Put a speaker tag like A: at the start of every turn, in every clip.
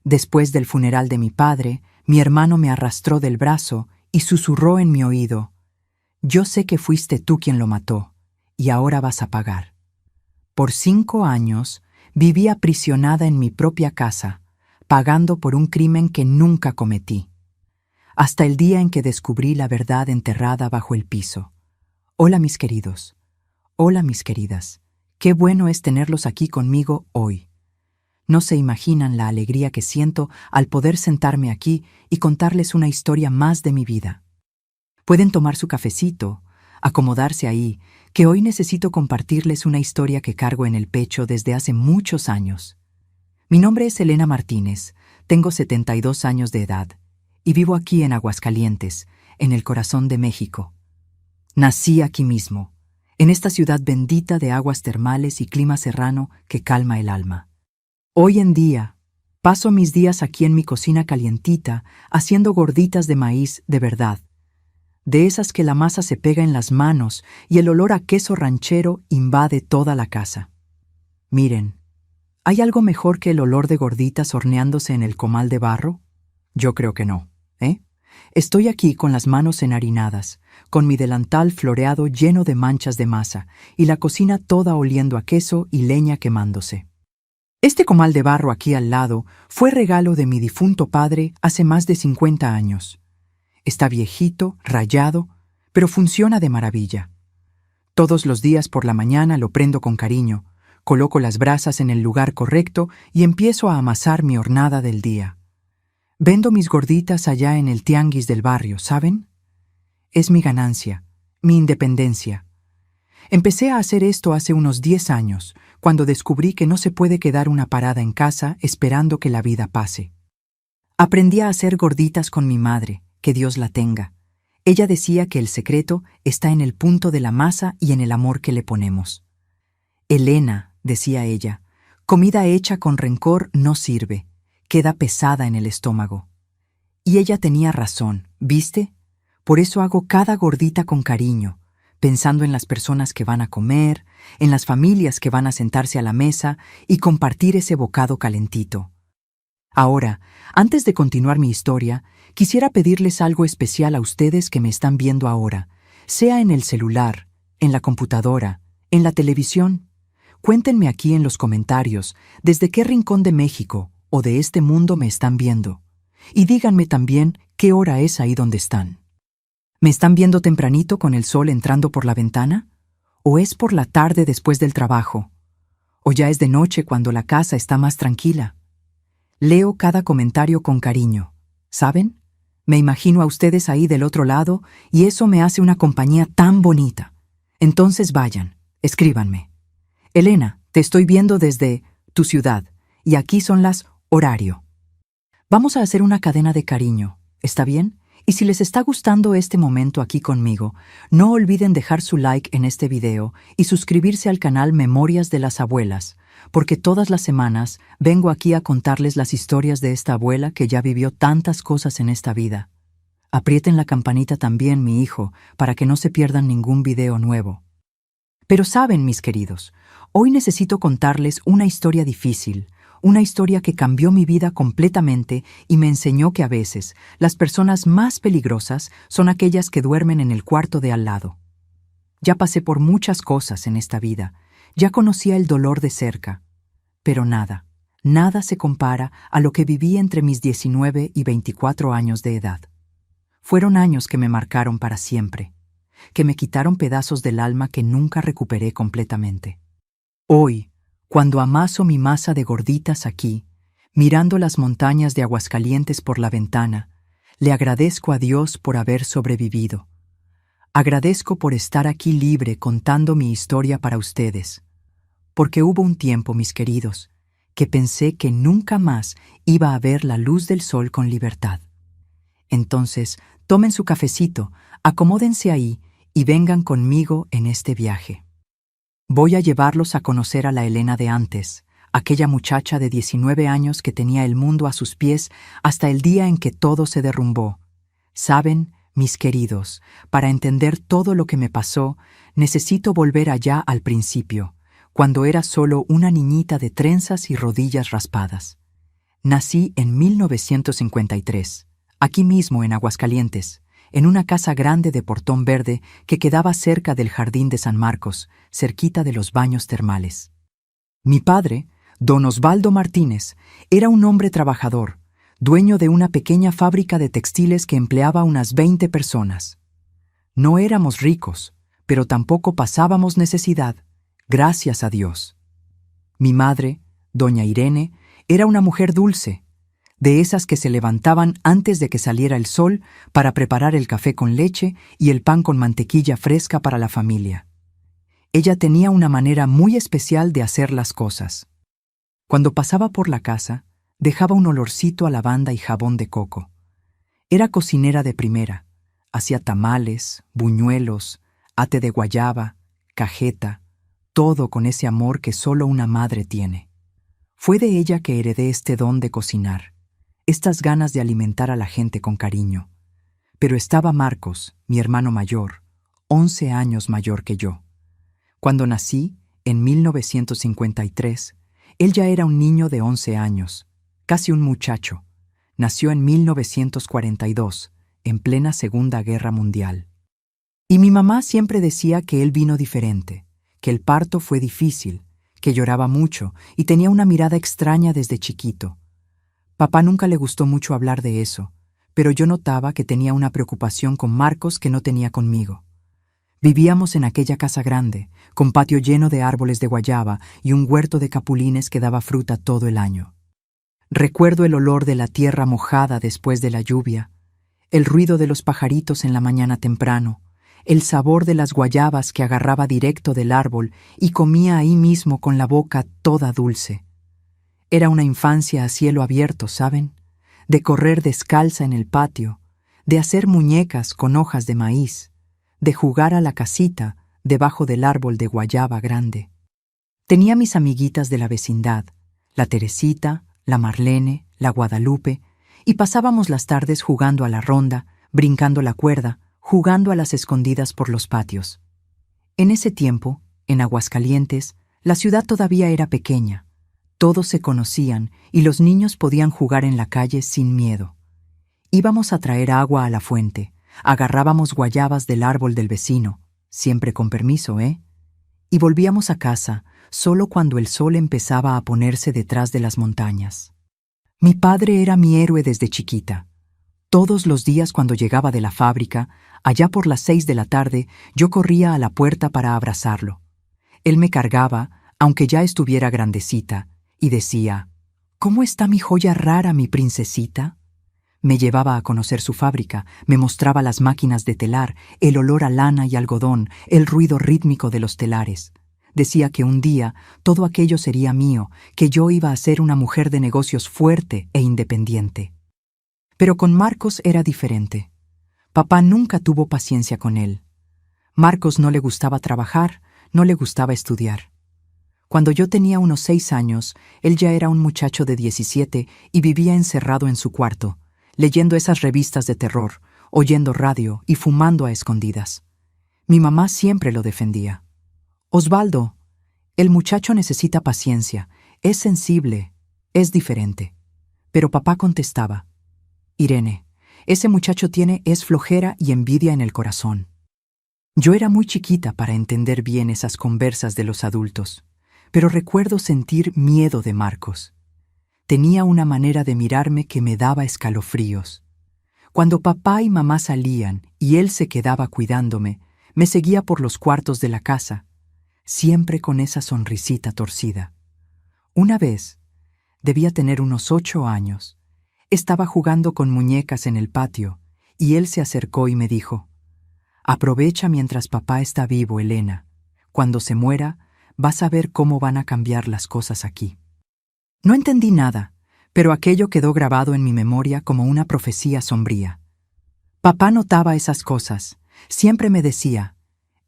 A: Después del funeral de mi padre, mi hermano me arrastró del brazo y susurró en mi oído: «Yo sé que fuiste tú quien lo mató, y ahora vas a pagar». Por 5 años viví aprisionada en mi propia casa, pagando por un crimen que nunca cometí. Hasta el día en que descubrí la verdad enterrada bajo el piso. Hola, mis queridos. Hola, mis queridas. Qué bueno es tenerlos aquí conmigo hoy. No se imaginan la alegría que siento al poder sentarme aquí y contarles una historia más de mi vida. Pueden tomar su cafecito, acomodarse ahí, que hoy necesito compartirles una historia que cargo en el pecho desde hace muchos años. Mi nombre es Elena Martínez, tengo 72 años de edad y vivo aquí en Aguascalientes, en el corazón de México. Nací aquí mismo, en esta ciudad bendita de aguas termales y clima serrano que calma el alma. Hoy en día, paso mis días aquí en mi cocina calientita haciendo gorditas de maíz de verdad, de esas que la masa se pega en las manos y el olor a queso ranchero invade toda la casa. Miren, ¿hay algo mejor que el olor de gorditas horneándose en el comal de barro? Yo creo que no, ¿eh? Estoy aquí con las manos enharinadas, con mi delantal floreado lleno de manchas de masa y la cocina toda oliendo a queso y leña quemándose. Este comal de barro aquí al lado fue regalo de mi difunto padre hace más de 50 años. Está viejito, rayado, pero funciona de maravilla. Todos los días por la mañana lo prendo con cariño, coloco las brasas en el lugar correcto y empiezo a amasar mi hornada del día. Vendo mis gorditas allá en el tianguis del barrio, ¿saben? Es mi ganancia, mi independencia. Empecé a hacer esto hace unos 10 años, cuando descubrí que no se puede quedar una parada en casa esperando que la vida pase. Aprendí a hacer gorditas con mi madre, que Dios la tenga. Ella decía que el secreto está en el punto de la masa y en el amor que le ponemos. Elena, decía ella, comida hecha con rencor no sirve, queda pesada en el estómago. Y ella tenía razón, ¿viste? Por eso hago cada gordita con cariño, pensando en las personas que van a comer, en las familias que van a sentarse a la mesa y compartir ese bocado calentito. Ahora, antes de continuar mi historia, quisiera pedirles algo especial a ustedes que me están viendo ahora, sea en el celular, en la computadora, en la televisión. Cuéntenme aquí en los comentarios desde qué rincón de México o de este mundo me están viendo. Y díganme también qué hora es ahí donde están. ¿Me están viendo tempranito con el sol entrando por la ventana? ¿O es por la tarde después del trabajo? ¿O ya es de noche cuando la casa está más tranquila? Leo cada comentario con cariño, ¿saben? Me imagino a ustedes ahí del otro lado y eso me hace una compañía tan bonita. Entonces vayan, escríbanme. Elena, te estoy viendo desde tu ciudad y aquí son las horario. Vamos a hacer una cadena de cariño, ¿está bien? Y si les está gustando este momento aquí conmigo, no olviden dejar su like en este video y suscribirse al canal Memorias de las Abuelas, porque todas las semanas vengo aquí a contarles las historias de esta abuela que ya vivió tantas cosas en esta vida. Aprieten la campanita también, mi hijo, para que no se pierdan ningún video nuevo. Pero saben, mis queridos, hoy necesito contarles una historia difícil, una historia que cambió mi vida completamente y me enseñó que a veces las personas más peligrosas son aquellas que duermen en el cuarto de al lado. Ya pasé por muchas cosas en esta vida, ya conocía el dolor de cerca, pero nada se compara a lo que viví entre mis 19 y 24 años de edad. Fueron años que me marcaron para siempre, que me quitaron pedazos del alma que nunca recuperé completamente. Hoy, cuando amaso mi masa de gorditas aquí, mirando las montañas de Aguascalientes por la ventana, le agradezco a Dios por haber sobrevivido. Agradezco por estar aquí libre contando mi historia para ustedes. Porque hubo un tiempo, mis queridos, que pensé que nunca más iba a ver la luz del sol con libertad. Entonces, tomen su cafecito, acomódense ahí y vengan conmigo en este viaje. Voy a llevarlos a conocer a la Elena de antes, aquella muchacha de 19 años que tenía el mundo a sus pies hasta el día en que todo se derrumbó. Saben, mis queridos, para entender todo lo que me pasó, necesito volver allá al principio, cuando era solo una niñita de trenzas y rodillas raspadas. Nací en 1953, aquí mismo en Aguascalientes, en una casa grande de portón verde que quedaba cerca del Jardín de San Marcos, cerquita de los baños termales. Mi padre, don Osvaldo Martínez, era un hombre trabajador, dueño de una pequeña fábrica de textiles que empleaba unas 20 personas. No éramos ricos, pero tampoco pasábamos necesidad, gracias a Dios. Mi madre, doña Irene, era una mujer dulce, de esas que se levantaban antes de que saliera el sol para preparar el café con leche y el pan con mantequilla fresca para la familia. Ella tenía una manera muy especial de hacer las cosas. Cuando pasaba por la casa, dejaba un olorcito a lavanda y jabón de coco. Era cocinera de primera. Hacía tamales, buñuelos, ate de guayaba, cajeta, todo con ese amor que solo una madre tiene. Fue de ella que heredé este don de cocinar, estas ganas de alimentar a la gente con cariño. Pero estaba Marcos, mi hermano mayor, 11 años mayor que yo. Cuando nací, en 1953, él ya era un niño de 11 años, casi un muchacho. Nació en 1942, en plena Segunda Guerra Mundial. Y mi mamá siempre decía que él vino diferente, que el parto fue difícil, que lloraba mucho y tenía una mirada extraña desde chiquito. Papá nunca le gustó mucho hablar de eso, pero yo notaba que tenía una preocupación con Marcos que no tenía conmigo. Vivíamos en aquella casa grande, con patio lleno de árboles de guayaba y un huerto de capulines que daba fruta todo el año. Recuerdo el olor de la tierra mojada después de la lluvia, el ruido de los pajaritos en la mañana temprano, el sabor de las guayabas que agarraba directo del árbol y comía ahí mismo con la boca toda dulce. Era una infancia a cielo abierto, ¿saben? De correr descalza en el patio, de hacer muñecas con hojas de maíz, de jugar a la casita debajo del árbol de guayaba grande. Tenía mis amiguitas de la vecindad, la Teresita, la Marlene, la Guadalupe, y pasábamos las tardes jugando a la ronda, brincando la cuerda, jugando a las escondidas por los patios. En ese tiempo, en Aguascalientes, la ciudad todavía era pequeña. Todos se conocían y los niños podían jugar en la calle sin miedo. Íbamos a traer agua a la fuente, agarrábamos guayabas del árbol del vecino, siempre con permiso, y volvíamos a casa solo cuando el sol empezaba a ponerse detrás de las montañas. Mi padre era mi héroe desde chiquita. Todos los días cuando llegaba de la fábrica, allá por las 6 de la tarde, yo corría a la puerta para abrazarlo. Él me cargaba, aunque ya estuviera grandecita, y decía, «¿Cómo está mi joya rara, mi princesita?» Me llevaba a conocer su fábrica, me mostraba las máquinas de telar, el olor a lana y algodón, el ruido rítmico de los telares. Decía que un día todo aquello sería mío, que yo iba a ser una mujer de negocios fuerte e independiente. Pero con Marcos era diferente. Papá nunca tuvo paciencia con él. Marcos no le gustaba trabajar, no le gustaba estudiar. Cuando yo tenía unos 6 años, él ya era un muchacho de 17 y vivía encerrado en su cuarto, leyendo esas revistas de terror, oyendo radio y fumando a escondidas. Mi mamá siempre lo defendía. «Osvaldo, el muchacho necesita paciencia, es sensible, es diferente». Pero papá contestaba, «Irene, ese muchacho es flojera y envidia en el corazón». Yo era muy chiquita para entender bien esas conversas de los adultos, pero recuerdo sentir miedo de Marcos. Tenía una manera de mirarme que me daba escalofríos. Cuando papá y mamá salían y él se quedaba cuidándome, me seguía por los cuartos de la casa, siempre con esa sonrisita torcida. Una vez, debía tener unos 8 años, estaba jugando con muñecas en el patio y él se acercó y me dijo, «Aprovecha mientras papá está vivo, Elena. Cuando se muera, vas a ver cómo van a cambiar las cosas aquí». No entendí nada, pero aquello quedó grabado en mi memoria como una profecía sombría. Papá notaba esas cosas. Siempre me decía,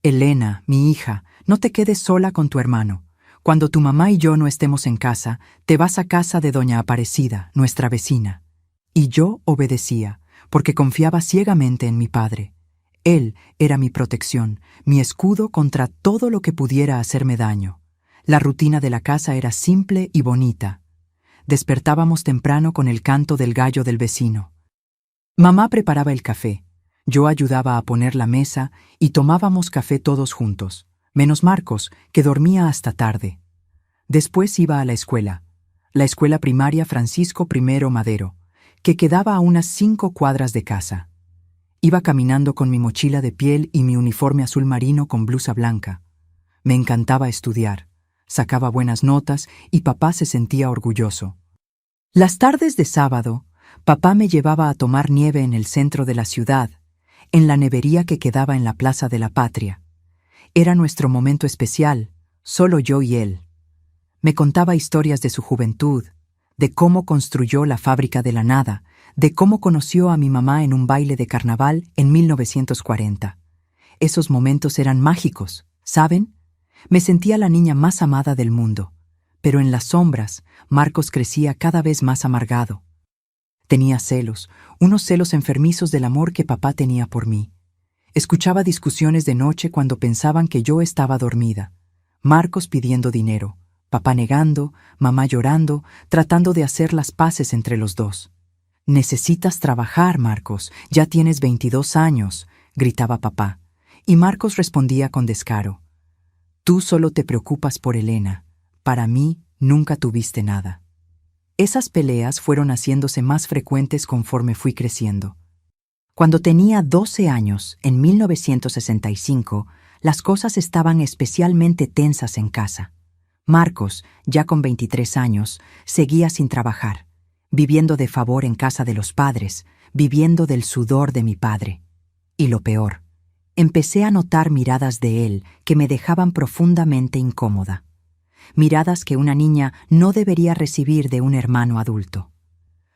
A: «Elena, mi hija, no te quedes sola con tu hermano. Cuando tu mamá y yo no estemos en casa, te vas a casa de doña Aparecida, nuestra vecina». Y yo obedecía, porque confiaba ciegamente en mi padre. Él era mi protección, mi escudo contra todo lo que pudiera hacerme daño. La rutina de la casa era simple y bonita. Despertábamos temprano con el canto del gallo del vecino. Mamá preparaba el café, yo ayudaba a poner la mesa y tomábamos café todos juntos, menos Marcos, que dormía hasta tarde. Después iba a la escuela primaria Francisco I. Madero, que quedaba a unas 5 cuadras de casa. Iba caminando con mi mochila de piel y mi uniforme azul marino con blusa blanca. Me encantaba estudiar, sacaba buenas notas y papá se sentía orgulloso. Las tardes de sábado, papá me llevaba a tomar nieve en el centro de la ciudad, en la nevería que quedaba en la Plaza de la Patria. Era nuestro momento especial, solo yo y él. Me contaba historias de su juventud, de cómo construyó la fábrica de la nada, de cómo conoció a mi mamá en un baile de carnaval en 1940. Esos momentos eran mágicos, ¿saben? Me sentía la niña más amada del mundo, pero en las sombras, Marcos crecía cada vez más amargado. Tenía celos, unos celos enfermizos del amor que papá tenía por mí. Escuchaba discusiones de noche cuando pensaban que yo estaba dormida. Marcos pidiendo dinero, papá negando, mamá llorando, tratando de hacer las paces entre los dos. «Necesitas trabajar, Marcos, ya tienes 22 años», gritaba papá, y Marcos respondía con descaro. «Tú solo te preocupas por Elena, para mí nunca tuviste nada». Esas peleas fueron haciéndose más frecuentes conforme fui creciendo. Cuando tenía 12 años, en 1965, las cosas estaban especialmente tensas en casa. Marcos, ya con 23 años, seguía sin trabajar, viviendo de favor en casa de los padres, viviendo del sudor de mi padre. Y lo peor, empecé a notar miradas de él que me dejaban profundamente incómoda. Miradas que una niña no debería recibir de un hermano adulto.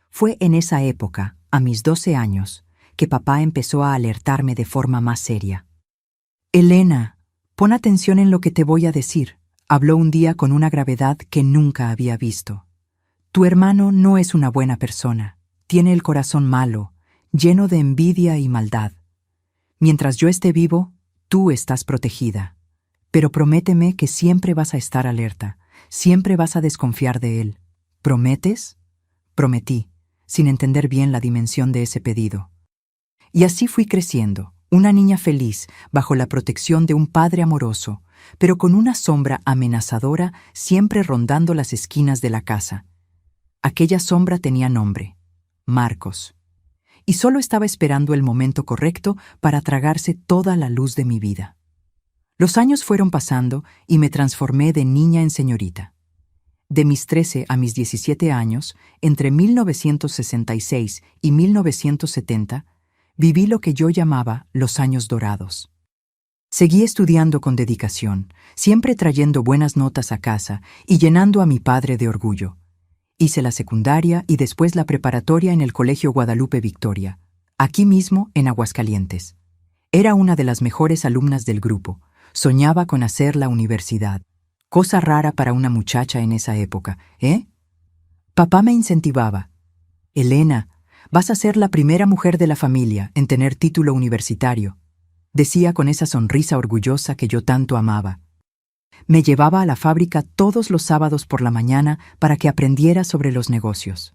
A: Fue en esa época, a mis 12 años, que papá empezó a alertarme de forma más seria. «Elena, pon atención en lo que te voy a decir», habló un día con una gravedad que nunca había visto. «Tu hermano no es una buena persona, tiene el corazón malo, lleno de envidia y maldad. Mientras yo esté vivo, tú estás protegida. Pero prométeme que siempre vas a estar alerta, siempre vas a desconfiar de él. ¿Prometes?». Prometí, sin entender bien la dimensión de ese pedido. Y así fui creciendo, una niña feliz, bajo la protección de un padre amoroso, pero con una sombra amenazadora siempre rondando las esquinas de la casa. Aquella sombra tenía nombre: Marcos. Y solo estaba esperando el momento correcto para tragarse toda la luz de mi vida. Los años fueron pasando y me transformé de niña en señorita. De mis 13 a mis 17 años, entre 1966 y 1970, viví lo que yo llamaba los años dorados. Seguí estudiando con dedicación, siempre trayendo buenas notas a casa y llenando a mi padre de orgullo. Hice la secundaria y después la preparatoria en el Colegio Guadalupe Victoria, aquí mismo en Aguascalientes. Era una de las mejores alumnas del grupo. Soñaba con hacer la universidad. Cosa rara para una muchacha en esa época, ¿eh? Papá me incentivaba. «Elena, vas a ser la primera mujer de la familia en tener título universitario», decía con esa sonrisa orgullosa que yo tanto amaba. Me llevaba a la fábrica todos los sábados por la mañana para que aprendiera sobre los negocios.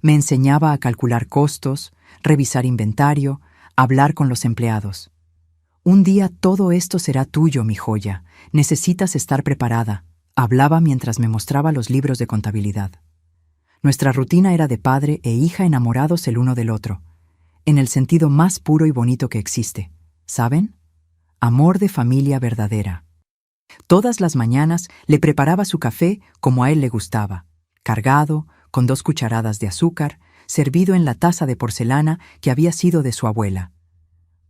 A: Me enseñaba a calcular costos, revisar inventario, hablar con los empleados. «Un día todo esto será tuyo, mi joya. Necesitas estar preparada», hablaba mientras me mostraba los libros de contabilidad. Nuestra rutina era de padre e hija enamorados el uno del otro, en el sentido más puro y bonito que existe. ¿Saben? Amor de familia verdadera. Todas las mañanas le preparaba su café como a él le gustaba, cargado, con 2 cucharadas de azúcar, servido en la taza de porcelana que había sido de su abuela.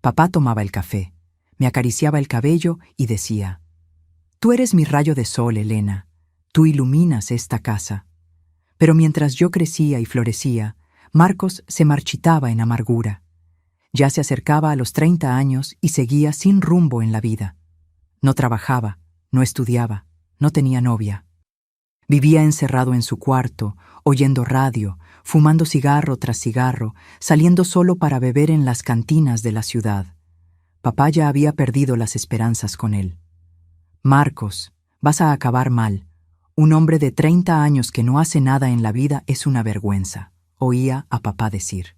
A: Papá tomaba el café, me acariciaba el cabello y decía: «Tú eres mi rayo de sol, Elena. Tú iluminas esta casa». Pero mientras yo crecía y florecía, Marcos se marchitaba en amargura. Ya se acercaba a los 30 años y seguía sin rumbo en la vida. No trabajaba, no estudiaba, no tenía novia. Vivía encerrado en su cuarto, oyendo radio, fumando cigarro tras cigarro, saliendo solo para beber en las cantinas de la ciudad. Papá ya había perdido las esperanzas con él. «Marcos, vas a acabar mal. Un hombre de 30 años que no hace nada en la vida es una vergüenza, oía a papá decir.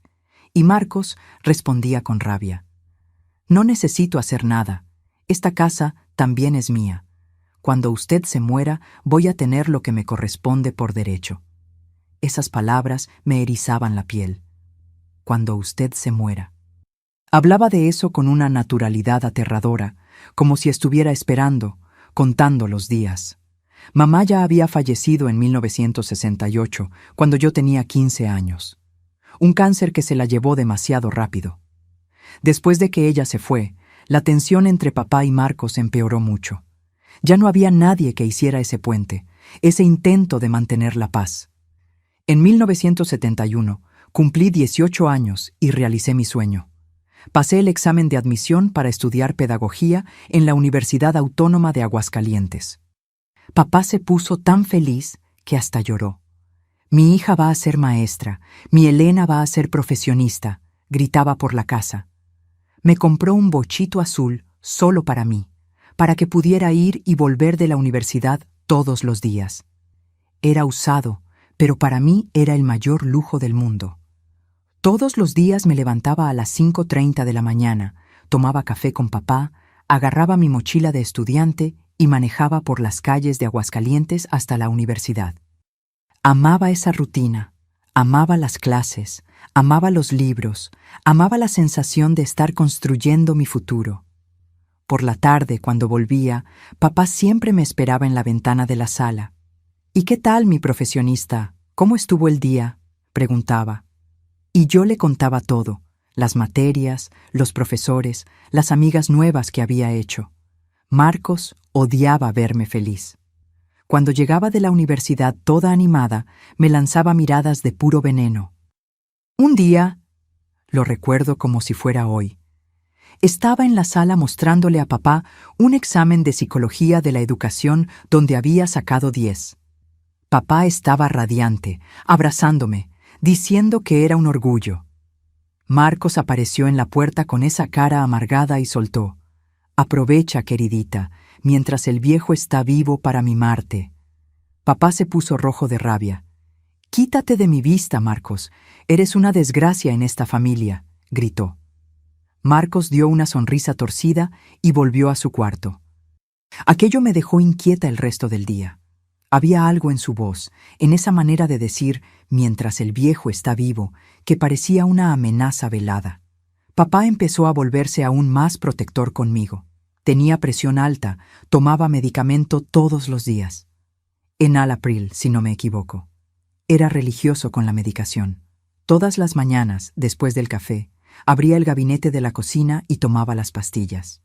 A: Y Marcos respondía con rabia. No necesito hacer nada. Esta casa también es mía. Cuando usted se muera, voy a tener lo que me corresponde por derecho. Esas palabras me erizaban la piel. Cuando usted se muera. Hablaba de eso con una naturalidad aterradora, como si estuviera esperando, contando los días. Mamá ya había fallecido en 1968, cuando yo tenía 15 años. Un cáncer que se la llevó demasiado rápido. Después de que ella se fue, la tensión entre papá y Marcos empeoró mucho. Ya no había nadie que hiciera ese puente, ese intento de mantener la paz. En 1971, cumplí 18 años y realicé mi sueño. Pasé el examen de admisión para estudiar pedagogía en la Universidad Autónoma de Aguascalientes. Papá se puso tan feliz que hasta lloró. Mi hija va a ser maestra, mi Elena va a ser profesionista, gritaba por la casa. Me compró un bochito azul solo para mí, para que pudiera ir y volver de la universidad todos los días. Era usado, pero para mí era el mayor lujo del mundo. Todos los días me levantaba a las 5:30 de la mañana, tomaba café con papá, agarraba mi mochila de estudiante y manejaba por las calles de Aguascalientes hasta la universidad. Amaba esa rutina, amaba las clases, amaba los libros, amaba la sensación de estar construyendo mi futuro. Por la tarde, cuando volvía, papá siempre me esperaba en la ventana de la sala. «¿Y qué tal, mi profesionista? ¿Cómo estuvo el día?», preguntaba. Y yo le contaba todo, las materias, los profesores, las amigas nuevas que había hecho. Marcos odiaba verme feliz. Cuando llegaba de la universidad toda animada, me lanzaba miradas de puro veneno. Un día, lo recuerdo como si fuera hoy, estaba en la sala mostrándole a papá un examen de psicología de la educación donde había sacado 10. Papá estaba radiante, abrazándome, diciendo que era un orgullo. Marcos apareció en la puerta con esa cara amargada y soltó: «Aprovecha, queridita, mientras el viejo está vivo para mimarte». Papá se puso rojo de rabia. «Quítate de mi vista, Marcos. Eres una desgracia en esta familia», gritó. Marcos dio una sonrisa torcida y volvió a su cuarto. Aquello me dejó inquieta el resto del día. Había algo en su voz, en esa manera de decir «mientras el viejo está vivo», que parecía una amenaza velada. Papá empezó a volverse aún más protector conmigo. Tenía presión alta, tomaba medicamento todos los días. Enalapril, si no me equivoco. Era religioso con la medicación. Todas las mañanas, después del café, abría el gabinete de la cocina y tomaba las pastillas.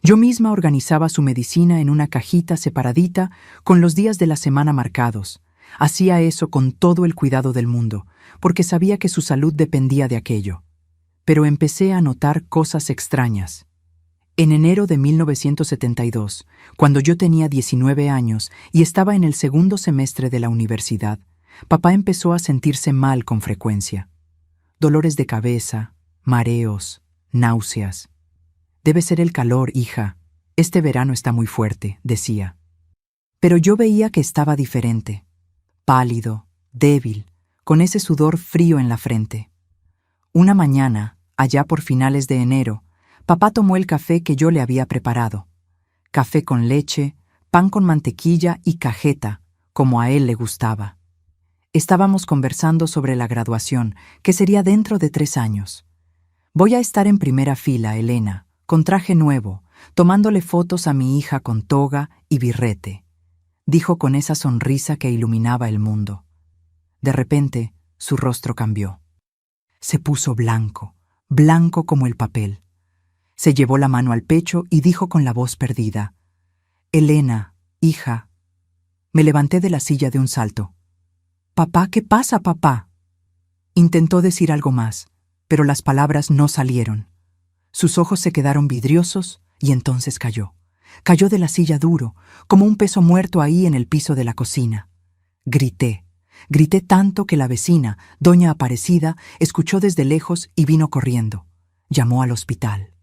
A: Yo misma organizaba su medicina en una cajita separadita con los días de la semana marcados. Hacía eso con todo el cuidado del mundo, porque sabía que su salud dependía de aquello. Pero empecé a notar cosas extrañas. En enero de 1972, cuando yo tenía 19 años y estaba en el segundo semestre de la universidad, papá empezó a sentirse mal con frecuencia. Dolores de cabeza, mareos, náuseas. «Debe ser el calor, hija. Este verano está muy fuerte», decía. Pero yo veía que estaba diferente. Pálido, débil, con ese sudor frío en la frente. Una mañana, allá por finales de enero, papá tomó el café que yo le había preparado. Café con leche, pan con mantequilla y cajeta, como a él le gustaba. Estábamos conversando sobre la graduación, que sería dentro de 3 años. «Voy a estar en primera fila, Elena, con traje nuevo, tomándole fotos a mi hija con toga y birrete», dijo con esa sonrisa que iluminaba el mundo. De repente, su rostro cambió. Se puso blanco, blanco como el papel. Se llevó la mano al pecho y dijo con la voz perdida: «Elena, hija». Me levanté de la silla de un salto. «Papá, ¿qué pasa, papá?». Intentó decir algo más, pero las palabras no salieron. Sus ojos se quedaron vidriosos y entonces cayó. Cayó de la silla duro, como un peso muerto ahí en el piso de la cocina. Grité tanto que la vecina, doña Aparecida, escuchó desde lejos y vino corriendo. Llamó al hospital.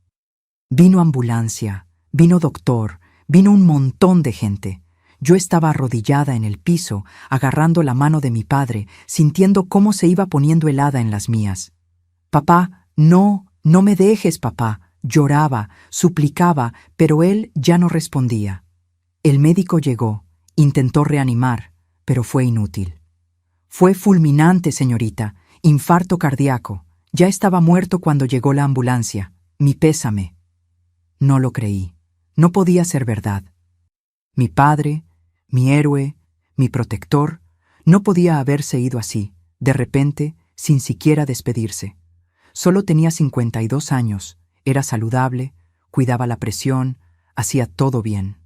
A: Vino ambulancia, vino doctor, vino un montón de gente. Yo estaba arrodillada en el piso, agarrando la mano de mi padre, sintiendo cómo se iba poniendo helada en las mías. «Papá, no, no me dejes, papá», lloraba, suplicaba, pero él ya no respondía. El médico llegó, intentó reanimar, pero fue inútil. «Fue fulminante, señorita, infarto cardíaco. Ya estaba muerto cuando llegó la ambulancia. Mi pésame». No lo creí. No podía ser verdad. Mi padre, mi héroe, mi protector, no podía haberse ido así, de repente, sin siquiera despedirse. Solo tenía 52 años, era saludable, cuidaba la presión, hacía todo bien.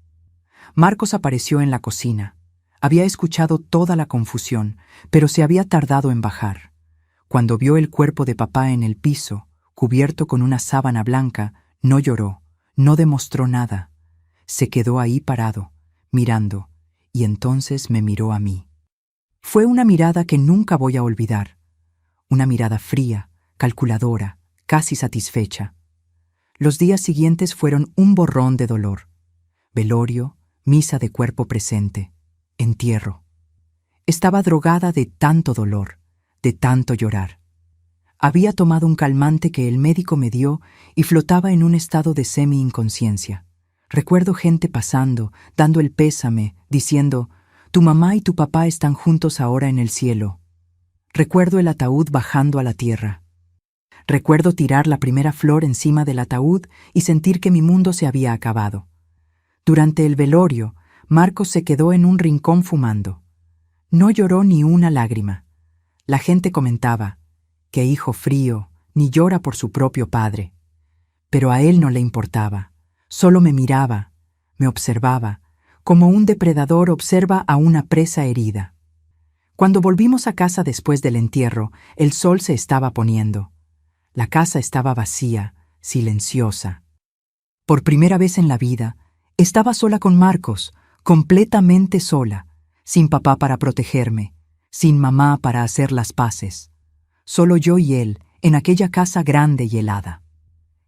A: Marcos apareció en la cocina. Había escuchado toda la confusión, pero se había tardado en bajar. Cuando vio el cuerpo de papá en el piso, cubierto con una sábana blanca, no lloró, no demostró nada. Se quedó ahí parado, mirando, y entonces me miró a mí. Fue una mirada que nunca voy a olvidar. Una mirada fría, calculadora, casi satisfecha. Los días siguientes fueron un borrón de dolor. Velorio, misa de cuerpo presente, entierro. Estaba drogada de tanto dolor, de tanto llorar. Había tomado un calmante que el médico me dio y flotaba en un estado de semi-inconsciencia. Recuerdo gente pasando, dando el pésame, diciendo: «Tu mamá y tu papá están juntos ahora en el cielo». Recuerdo el ataúd bajando a la tierra. Recuerdo tirar la primera flor encima del ataúd y sentir que mi mundo se había acabado. Durante el velorio, Marcos se quedó en un rincón fumando. No lloró ni una lágrima. La gente comentaba: «Qué hijo frío, ni llora por su propio padre». Pero a él no le importaba. Solo me miraba, me observaba, como un depredador observa a una presa herida. Cuando volvimos a casa después del entierro, el sol se estaba poniendo. La casa estaba vacía, silenciosa. Por primera vez en la vida, estaba sola con Marcos, completamente sola, sin papá para protegerme, sin mamá para hacer las paces. Solo yo y él, en aquella casa grande y helada.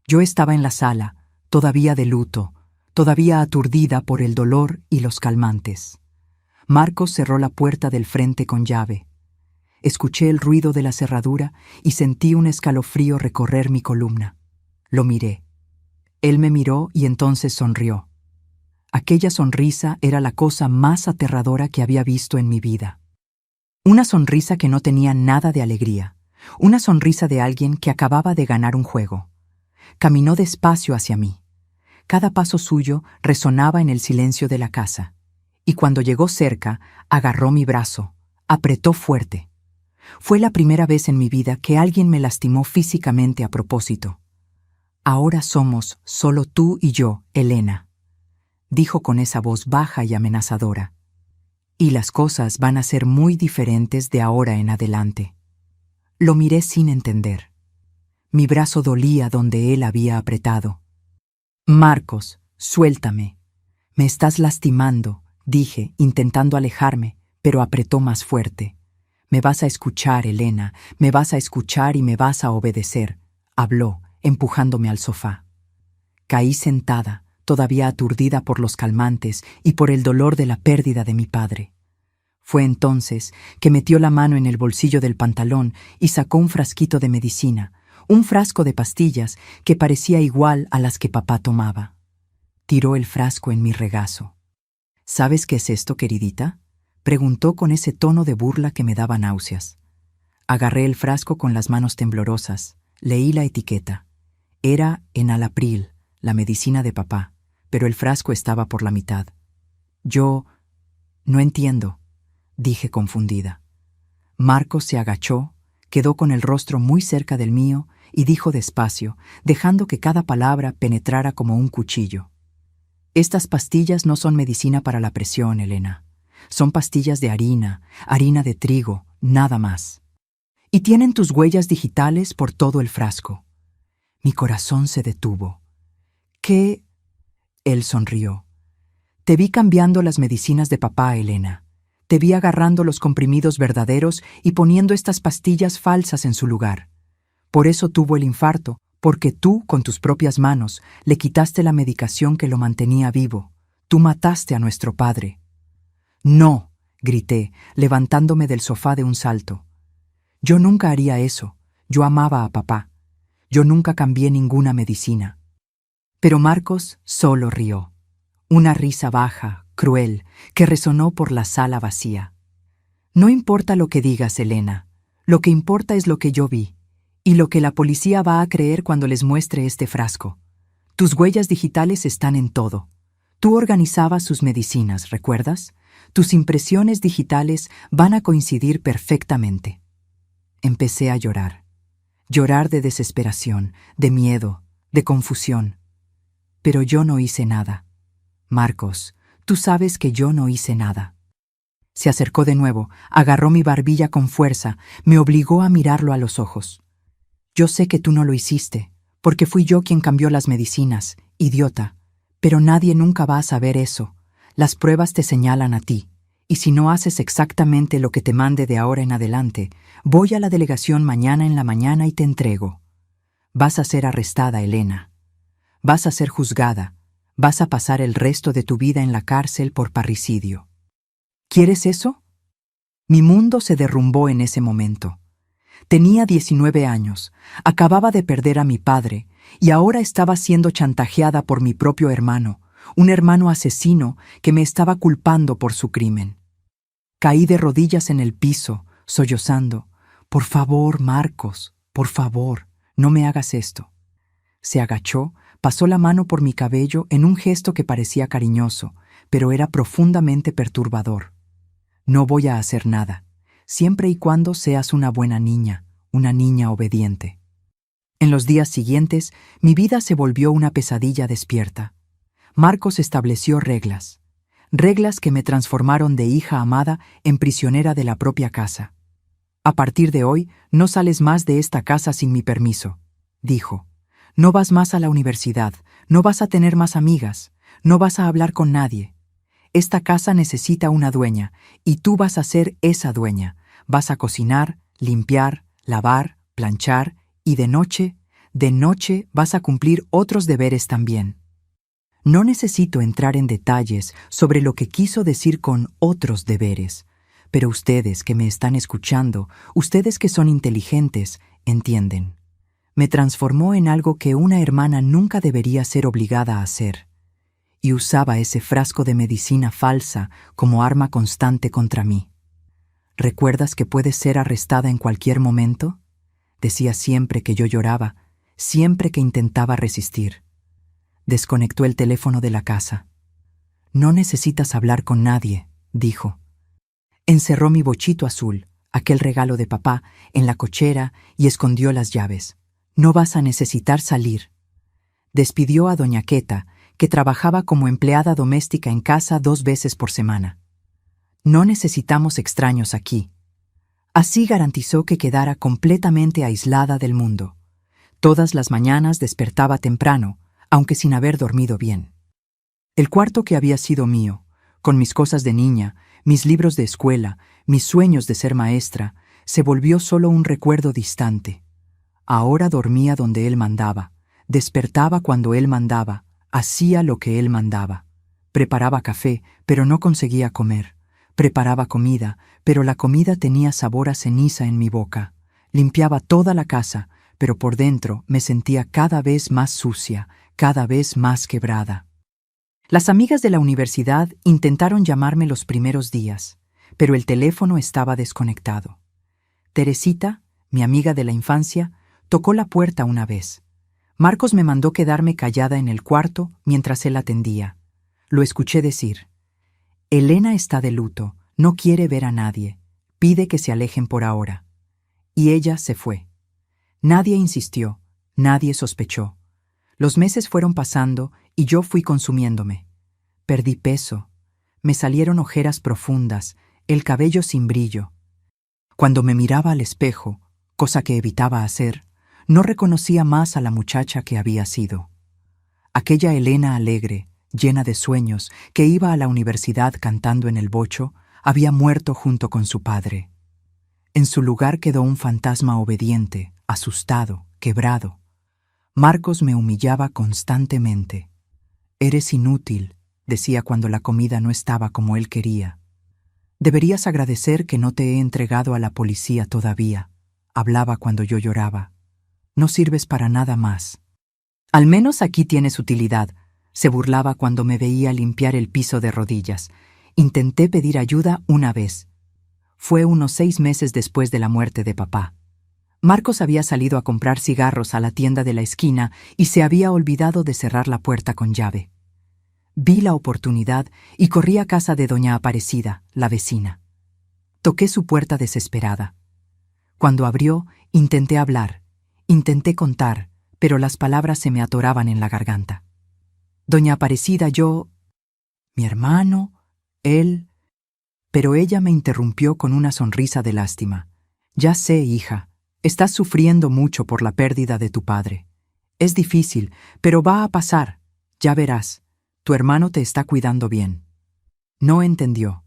A: Yo estaba en la sala, todavía de luto, todavía aturdida por el dolor y los calmantes. Marcos cerró la puerta del frente con llave. Escuché el ruido de la cerradura y sentí un escalofrío recorrer mi columna. Lo miré. Él me miró y entonces sonrió. Aquella sonrisa era la cosa más aterradora que había visto en mi vida. Una sonrisa que no tenía nada de alegría. Una sonrisa de alguien que acababa de ganar un juego. Caminó despacio hacia mí. Cada paso suyo resonaba en el silencio de la casa. Y cuando llegó cerca, agarró mi brazo, apretó fuerte. Fue la primera vez en mi vida que alguien me lastimó físicamente a propósito. «Ahora somos solo tú y yo, Elena», dijo con esa voz baja y amenazadora. «Y las cosas van a ser muy diferentes de ahora en adelante». Lo miré sin entender. Mi brazo dolía donde él había apretado. «Marcos, suéltame. Me estás lastimando», dije, intentando alejarme, pero apretó más fuerte. «Me vas a escuchar, Elena, me vas a escuchar y me vas a obedecer», habló, empujándome al sofá. Caí sentada, todavía aturdida por los calmantes y por el dolor de la pérdida de mi padre. Fue entonces que metió la mano en el bolsillo del pantalón y sacó un frasquito de medicina, un frasco de pastillas que parecía igual a las que papá tomaba. Tiró el frasco en mi regazo. «¿Sabes qué es esto, queridita?», preguntó con ese tono de burla que me daba náuseas. Agarré el frasco con las manos temblorosas, leí la etiqueta. Era enalapril, la medicina de papá, pero el frasco estaba por la mitad. «Yo no entiendo», dije confundida. Marcos se agachó, quedó con el rostro muy cerca del mío y dijo despacio, dejando que cada palabra penetrara como un cuchillo: «Estas pastillas no son medicina para la presión, Elena. Son pastillas de harina, harina de trigo, nada más. Y tienen tus huellas digitales por todo el frasco». Mi corazón se detuvo. «¿Qué?». Él sonrió. «Te vi cambiando las medicinas de papá, Elena. Te vi agarrando los comprimidos verdaderos y poniendo estas pastillas falsas en su lugar. Por eso tuvo el infarto, porque tú, con tus propias manos, le quitaste la medicación que lo mantenía vivo. Tú mataste a nuestro padre». No, grité, levantándome del sofá de un salto. Yo nunca haría eso. Yo amaba a papá. Yo nunca cambié ninguna medicina. Pero Marcos solo rió. Una risa baja, cruel, que resonó por la sala vacía. No importa lo que digas, Elena. Lo que importa es lo que yo vi, y lo que la policía va a creer cuando les muestre este frasco. Tus huellas digitales están en todo. Tú organizabas sus medicinas, ¿recuerdas? Tus impresiones digitales van a coincidir perfectamente. Empecé a llorar. Llorar de desesperación, de miedo, de confusión. Pero yo no hice nada. Marcos, tú sabes que yo no hice nada. Se acercó de nuevo, agarró mi barbilla con fuerza, me obligó a mirarlo a los ojos. Yo sé que tú no lo hiciste, porque fui yo quien cambió las medicinas, idiota. Pero nadie nunca va a saber eso. Las pruebas te señalan a ti. Y si no haces exactamente lo que te mande de ahora en adelante, voy a la delegación mañana en la mañana y te entrego. Vas a ser arrestada, Elena. Vas a ser juzgada. Vas a pasar el resto de tu vida en la cárcel por parricidio. ¿Quieres eso? Mi mundo se derrumbó en ese momento. Tenía 19 años, acababa de perder a mi padre y ahora estaba siendo chantajeada por mi propio hermano, un hermano asesino que me estaba culpando por su crimen. Caí de rodillas en el piso, sollozando. Por favor, Marcos, por favor, no me hagas esto. Se agachó, pasó la mano por mi cabello en un gesto que parecía cariñoso, pero era profundamente perturbador. No voy a hacer nada, siempre y cuando seas una buena niña, una niña obediente. En los días siguientes, mi vida se volvió una pesadilla despierta. Marcos estableció reglas que me transformaron de hija amada en prisionera de la propia casa. A partir de hoy, no sales más de esta casa sin mi permiso, dijo. No vas más a la universidad, no vas a tener más amigas, no vas a hablar con nadie. Esta casa necesita una dueña, y tú vas a ser esa dueña. Vas a cocinar, limpiar, lavar, planchar, y de noche vas a cumplir otros deberes también. No necesito entrar en detalles sobre lo que quiso decir con otros deberes, pero ustedes que me están escuchando, ustedes que son inteligentes, entienden. Me transformó en algo que una hermana nunca debería ser obligada a hacer. Y usaba ese frasco de medicina falsa como arma constante contra mí. ¿Recuerdas que puedes ser arrestada en cualquier momento? Decía siempre que yo lloraba, siempre que intentaba resistir. Desconectó el teléfono de la casa. No necesitas hablar con nadie, dijo. Encerró mi bochito azul, aquel regalo de papá, en la cochera y escondió las llaves. No vas a necesitar salir. Despidió a doña Queta, que trabajaba como empleada doméstica en casa 2 veces por semana. No necesitamos extraños aquí. Así garantizó que quedara completamente aislada del mundo. Todas las mañanas despertaba temprano, aunque sin haber dormido bien. El cuarto que había sido mío, con mis cosas de niña, mis libros de escuela, mis sueños de ser maestra, se volvió solo un recuerdo distante. Ahora dormía donde él mandaba, despertaba cuando él mandaba, hacía lo que él mandaba. Preparaba café, pero no conseguía comer. Preparaba comida, pero la comida tenía sabor a ceniza en mi boca. Limpiaba toda la casa, pero por dentro me sentía cada vez más sucia, cada vez más quebrada. Las amigas de la universidad intentaron llamarme los primeros días, pero el teléfono estaba desconectado. Teresita, mi amiga de la infancia, tocó la puerta una vez. Marcos me mandó quedarme callada en el cuarto mientras él atendía. Lo escuché decir: Elena está de luto, no quiere ver a nadie, pide que se alejen por ahora. Y ella se fue. Nadie insistió, nadie sospechó. Los meses fueron pasando y yo fui consumiéndome. Perdí peso, me salieron ojeras profundas, el cabello sin brillo. Cuando me miraba al espejo, cosa que evitaba hacer, no reconocía más a la muchacha que había sido. Aquella Elena alegre, llena de sueños, que iba a la universidad cantando en el bocho, había muerto junto con su padre. En su lugar quedó un fantasma obediente, asustado, quebrado. Marcos me humillaba constantemente. «Eres inútil», decía cuando la comida no estaba como él quería. Deberías agradecer que no te he entregado a la policía todavía, hablaba cuando yo lloraba. No sirves para nada más. Al menos aquí tienes utilidad, se burlaba cuando me veía limpiar el piso de rodillas. Intenté pedir ayuda una vez. Fue unos 6 meses después de la muerte de papá. Marcos había salido a comprar cigarros a la tienda de la esquina y se había olvidado de cerrar la puerta con llave. Vi la oportunidad y corrí a casa de doña Aparecida, la vecina. Toqué su puerta desesperada. Cuando abrió, intenté hablar, intenté contar, pero las palabras se me atoraban en la garganta. Doña Aparecida, mi hermano, él... Pero ella me interrumpió con una sonrisa de lástima. Ya sé, hija, estás sufriendo mucho por la pérdida de tu padre. Es difícil, pero va a pasar. Ya verás, tu hermano te está cuidando bien. No entendió.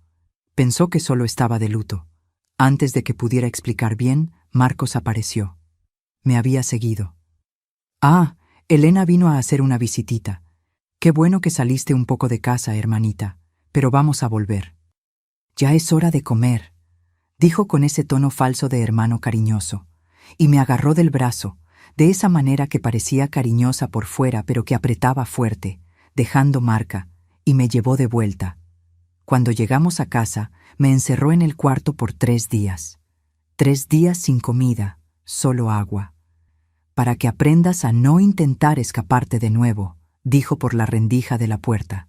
A: Pensó que solo estaba de luto. Antes de que pudiera explicar bien, Marcos apareció. Me había seguido. Ah, Elena vino a hacer una visitita. Qué bueno que saliste un poco de casa, hermanita, pero vamos a volver. Ya es hora de comer, dijo con ese tono falso de hermano cariñoso, y me agarró del brazo, de esa manera que parecía cariñosa por fuera pero que apretaba fuerte, dejando marca, y me llevó de vuelta. Cuando llegamos a casa, me encerró en el cuarto por 3 días. 3 días sin comida, solo agua. Para que aprendas a no intentar escaparte de nuevo, dijo por la rendija de la puerta.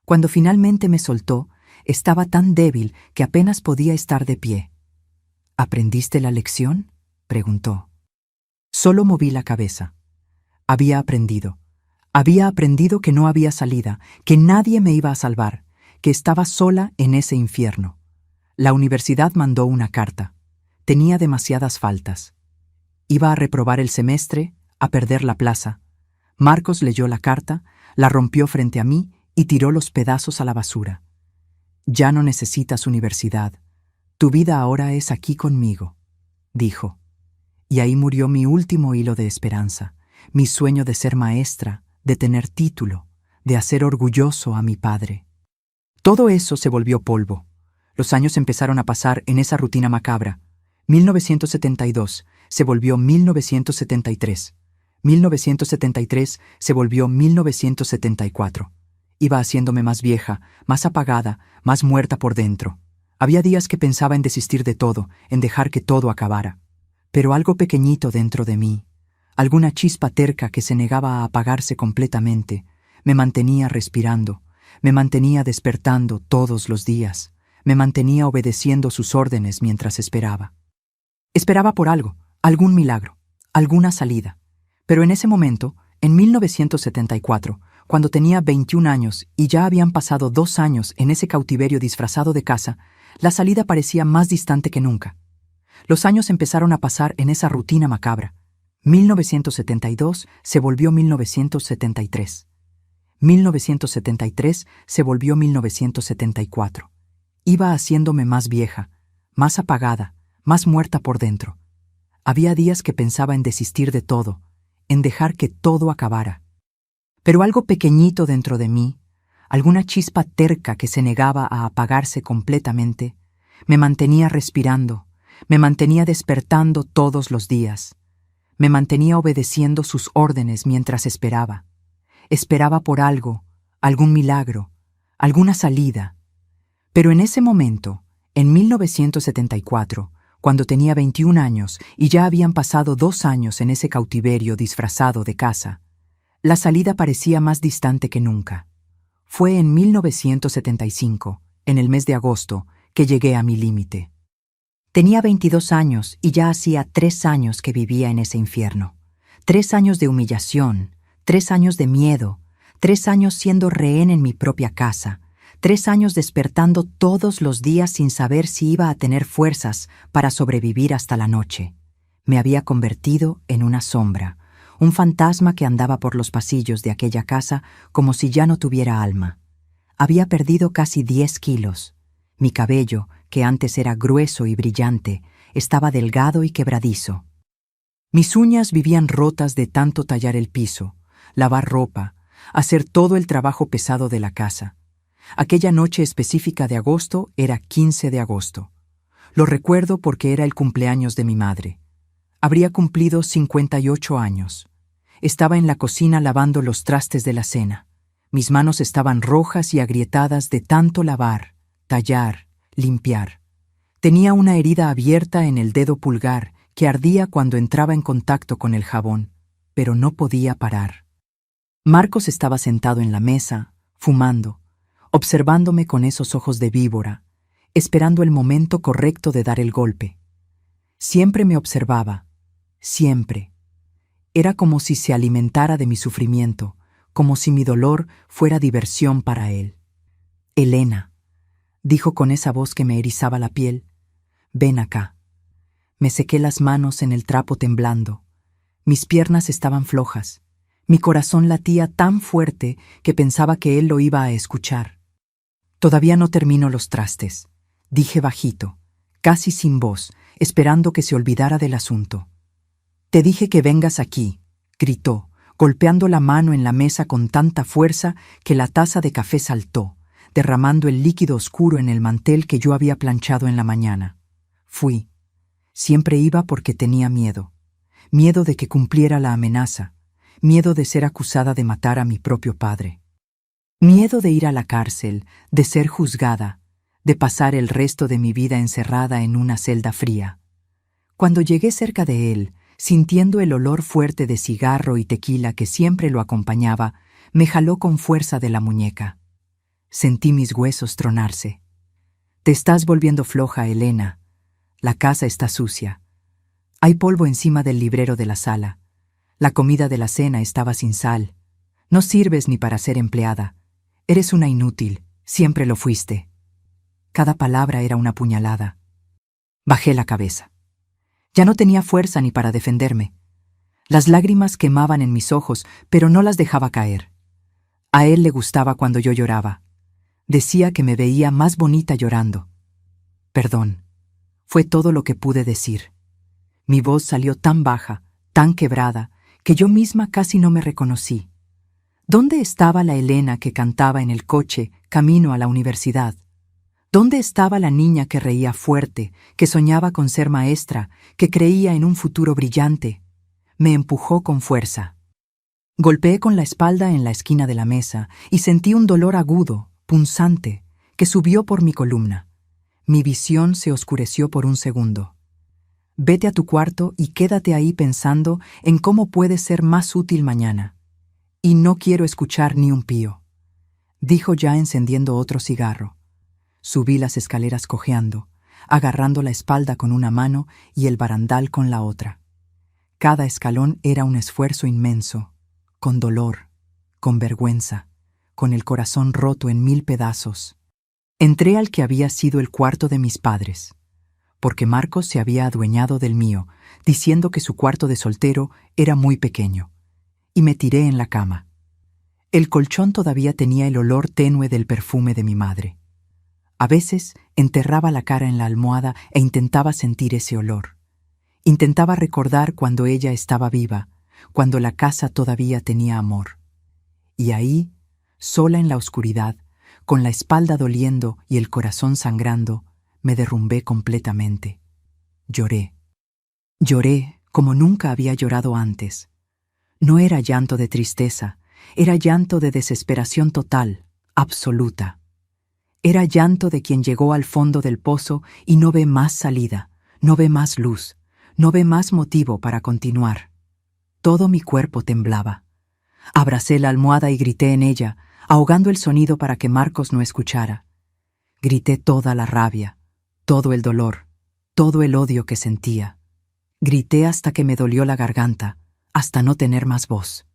A: Cuando finalmente me soltó, estaba tan débil que apenas podía estar de pie. ¿Aprendiste la lección?, preguntó. Solo moví la cabeza. Había aprendido. Había aprendido que no había salida, que nadie me iba a salvar, que estaba sola en ese infierno. La universidad mandó una carta. Tenía demasiadas faltas. Iba a reprobar el semestre, a perder la plaza. Marcos leyó la carta, la rompió frente a mí y tiró los pedazos a la basura. Ya no necesitas universidad. Tu vida ahora es aquí conmigo, dijo. Y ahí murió mi último hilo de esperanza, mi sueño de ser maestra, de tener título, de hacer orgulloso a mi padre. Todo eso se volvió polvo. Los años empezaron a pasar en esa rutina macabra. 1972 se volvió 1973. 1973 se volvió 1974. Iba haciéndome más vieja, más apagada, más muerta por dentro. Había días que pensaba en desistir de todo, en dejar que todo acabara. Pero algo pequeñito dentro de mí, alguna chispa terca que se negaba a apagarse completamente, me mantenía respirando, me mantenía despertando todos los días, me mantenía obedeciendo sus órdenes mientras esperaba. Esperaba por algo, algún milagro, alguna salida. Pero en ese momento, en 1974, cuando tenía 21 años y ya habían pasado 2 años en ese cautiverio disfrazado de casa, la salida parecía más distante que nunca. Los años empezaron a pasar en esa rutina macabra. 1972 se volvió 1973. 1973 se volvió 1974. Iba haciéndome más vieja, más apagada, más muerta por dentro. Había días que pensaba en desistir de todo, en dejar que todo acabara. Pero algo pequeñito dentro de mí, alguna chispa terca que se negaba a apagarse completamente, me mantenía respirando, me mantenía despertando todos los días, me mantenía obedeciendo sus órdenes mientras esperaba. Esperaba por algo, algún milagro, alguna salida. Pero en ese momento, en 1974, cuando tenía 21 años y ya habían pasado 2 años en ese cautiverio disfrazado de casa, la salida parecía más distante que nunca. Fue en 1975, en el mes de agosto, que llegué a mi límite. Tenía 22 años y ya hacía 3 años que vivía en ese infierno. 3 años de humillación, 3 años de miedo, 3 años siendo rehén en mi propia casa, 3 años despertando todos los días sin saber si iba a tener fuerzas para sobrevivir hasta la noche. Me había convertido en una sombra, un fantasma que andaba por los pasillos de aquella casa como si ya no tuviera alma. Había perdido casi 10 kilos. Mi cabello, que antes era grueso y brillante, estaba delgado y quebradizo. Mis uñas vivían rotas de tanto tallar el piso, lavar ropa, hacer todo el trabajo pesado de la casa. Aquella noche específica de agosto era 15 de agosto. Lo recuerdo porque era el cumpleaños de mi madre. Habría cumplido 58 años. Estaba en la cocina lavando los trastes de la cena. Mis manos estaban rojas y agrietadas de tanto lavar, tallar, limpiar. Tenía una herida abierta en el dedo pulgar que ardía cuando entraba en contacto con el jabón, pero no podía parar. Marcos estaba sentado en la mesa, fumando, observándome con esos ojos de víbora, esperando el momento correcto de dar el golpe. Siempre me observaba, siempre. Era como si se alimentara de mi sufrimiento, como si mi dolor fuera diversión para él. «Elena», dijo con esa voz que me erizaba la piel, «ven acá». Me sequé las manos en el trapo temblando. Mis piernas estaban flojas. Mi corazón latía tan fuerte que pensaba que él lo iba a escuchar. «Todavía no termino los trastes», dije bajito, casi sin voz, esperando que se olvidara del asunto. «Te dije que vengas aquí», gritó, golpeando la mano en la mesa con tanta fuerza que la taza de café saltó, derramando el líquido oscuro en el mantel que yo había planchado en la mañana. Fui. Siempre iba porque tenía miedo. Miedo de que cumpliera la amenaza. Miedo de ser acusada de matar a mi propio padre. Miedo de ir a la cárcel, de ser juzgada, de pasar el resto de mi vida encerrada en una celda fría. Cuando llegué cerca de él, sintiendo el olor fuerte de cigarro y tequila que siempre lo acompañaba, me jaló con fuerza de la muñeca. Sentí mis huesos tronarse. «Te estás volviendo floja, Elena. La casa está sucia. Hay polvo encima del librero de la sala. La comida de la cena estaba sin sal. No sirves ni para ser empleada. Eres una inútil, siempre lo fuiste». Cada palabra era una puñalada. Bajé la cabeza. Ya no tenía fuerza ni para defenderme. Las lágrimas quemaban en mis ojos, pero no las dejaba caer. A él le gustaba cuando yo lloraba. Decía que me veía más bonita llorando. «Perdón», fue todo lo que pude decir. Mi voz salió tan baja, tan quebrada, que yo misma casi no me reconocí. ¿Dónde estaba la Elena que cantaba en el coche camino a la universidad? ¿Dónde estaba la niña que reía fuerte, que soñaba con ser maestra, que creía en un futuro brillante? Me empujó con fuerza. Golpeé con la espalda en la esquina de la mesa y sentí un dolor agudo, punzante, que subió por mi columna. Mi visión se oscureció por un segundo. «Vete a tu cuarto y quédate ahí pensando en cómo puedes ser más útil mañana. Y no quiero escuchar ni un pío», dijo ya encendiendo otro cigarro. Subí las escaleras cojeando, agarrando la espalda con una mano y el barandal con la otra. Cada escalón era un esfuerzo inmenso, con dolor, con vergüenza, con el corazón roto en 1000 pedazos. Entré al que había sido el cuarto de mis padres, porque Marcos se había adueñado del mío, diciendo que su cuarto de soltero era muy pequeño, y me tiré en la cama. El colchón todavía tenía el olor tenue del perfume de mi madre. A veces enterraba la cara en la almohada e intentaba sentir ese olor. Intentaba recordar cuando ella estaba viva, cuando la casa todavía tenía amor. Y ahí, sola en la oscuridad, con la espalda doliendo y el corazón sangrando, me derrumbé completamente. Lloré. Lloré como nunca había llorado antes. No era llanto de tristeza, era llanto de desesperación total, absoluta. Era llanto de quien llegó al fondo del pozo y no ve más salida, no ve más luz, no ve más motivo para continuar. Todo mi cuerpo temblaba. Abracé la almohada y grité en ella, ahogando el sonido para que Marcos no escuchara. Grité toda la rabia, todo el dolor, todo el odio que sentía. Grité hasta que me dolió la garganta, hasta no tener más voz.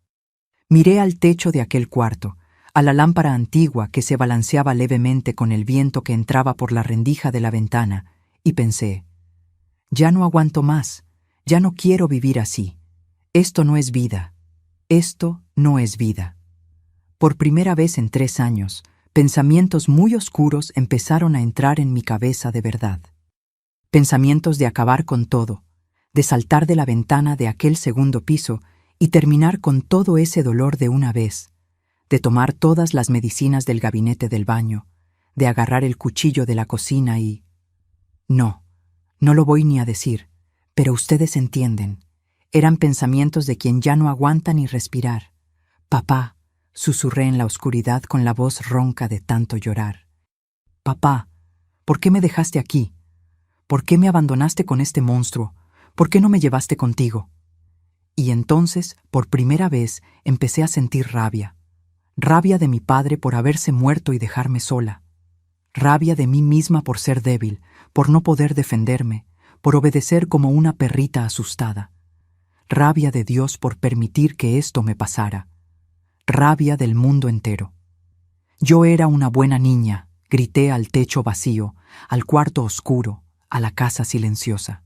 A: Miré al techo de aquel cuarto, a la lámpara antigua que se balanceaba levemente con el viento que entraba por la rendija de la ventana, y pensé, ya no aguanto más, ya no quiero vivir así. Esto no es vida, esto no es vida. Por primera vez en 3 años, pensamientos muy oscuros empezaron a entrar en mi cabeza de verdad. Pensamientos de acabar con todo, de saltar de la ventana de aquel segundo piso y terminar con todo ese dolor de una vez, de tomar todas las medicinas del gabinete del baño, de agarrar el cuchillo de la cocina y... No lo voy ni a decir, pero ustedes entienden. Eran pensamientos de quien ya no aguanta ni respirar. Papá, susurré en la oscuridad con la voz ronca de tanto llorar. Papá, ¿por qué me dejaste aquí? ¿Por qué me abandonaste con este monstruo? ¿Por qué no me llevaste contigo? Y entonces, por primera vez, empecé a sentir rabia. Rabia de mi padre por haberse muerto y dejarme sola. Rabia de mí misma por ser débil, por no poder defenderme, por obedecer como una perrita asustada. Rabia de Dios por permitir que esto me pasara. Rabia del mundo entero. Yo era una buena niña, grité al techo vacío, al cuarto oscuro, a la casa silenciosa.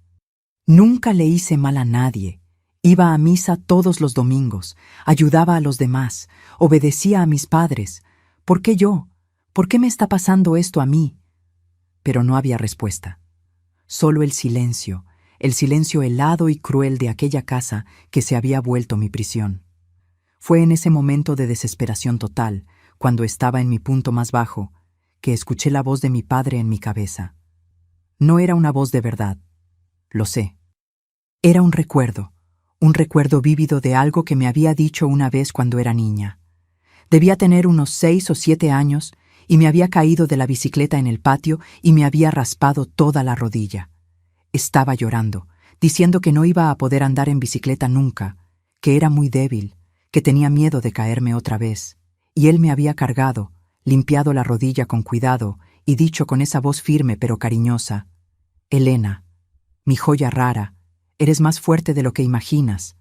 A: Nunca le hice mal a nadie. Iba a misa todos los domingos, ayudaba a los demás, obedecía a mis padres. ¿Por qué yo? ¿Por qué me está pasando esto a mí? Pero no había respuesta. Solo el silencio helado y cruel de aquella casa que se había vuelto mi prisión. Fue en ese momento de desesperación total, cuando estaba en mi punto más bajo, que escuché la voz de mi padre en mi cabeza. No era una voz de verdad, lo sé. Era un recuerdo vívido de algo que me había dicho una vez cuando era niña. Debía tener unos 6 o 7 años y me había caído de la bicicleta en el patio y me había raspado toda la rodilla. Estaba llorando, diciendo que no iba a poder andar en bicicleta nunca, que era muy débil, que tenía miedo de caerme otra vez. Y él me había cargado, limpiado la rodilla con cuidado y dicho con esa voz firme pero cariñosa: Elena, mi joya rara, eres más fuerte de lo que imaginas.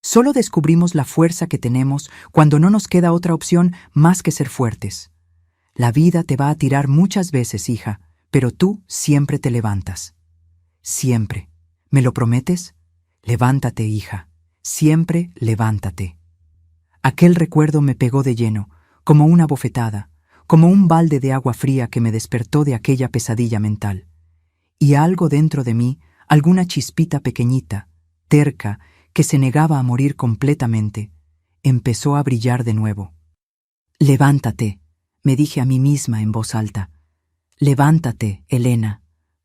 A: Solo descubrimos la fuerza que tenemos cuando no nos queda otra opción más que ser fuertes. La vida te va a tirar muchas veces, hija, pero tú siempre te levantas. Siempre. ¿Me lo prometes? Levántate, hija. Siempre levántate. Aquel recuerdo me pegó de lleno, como una bofetada, como un balde de agua fría que me despertó de aquella pesadilla mental. Y algo dentro de mí, alguna chispita pequeñita, terca, que se negaba a morir completamente, empezó a brillar de nuevo. Levántate, me dije a mí misma en voz alta. Levántate, Elena.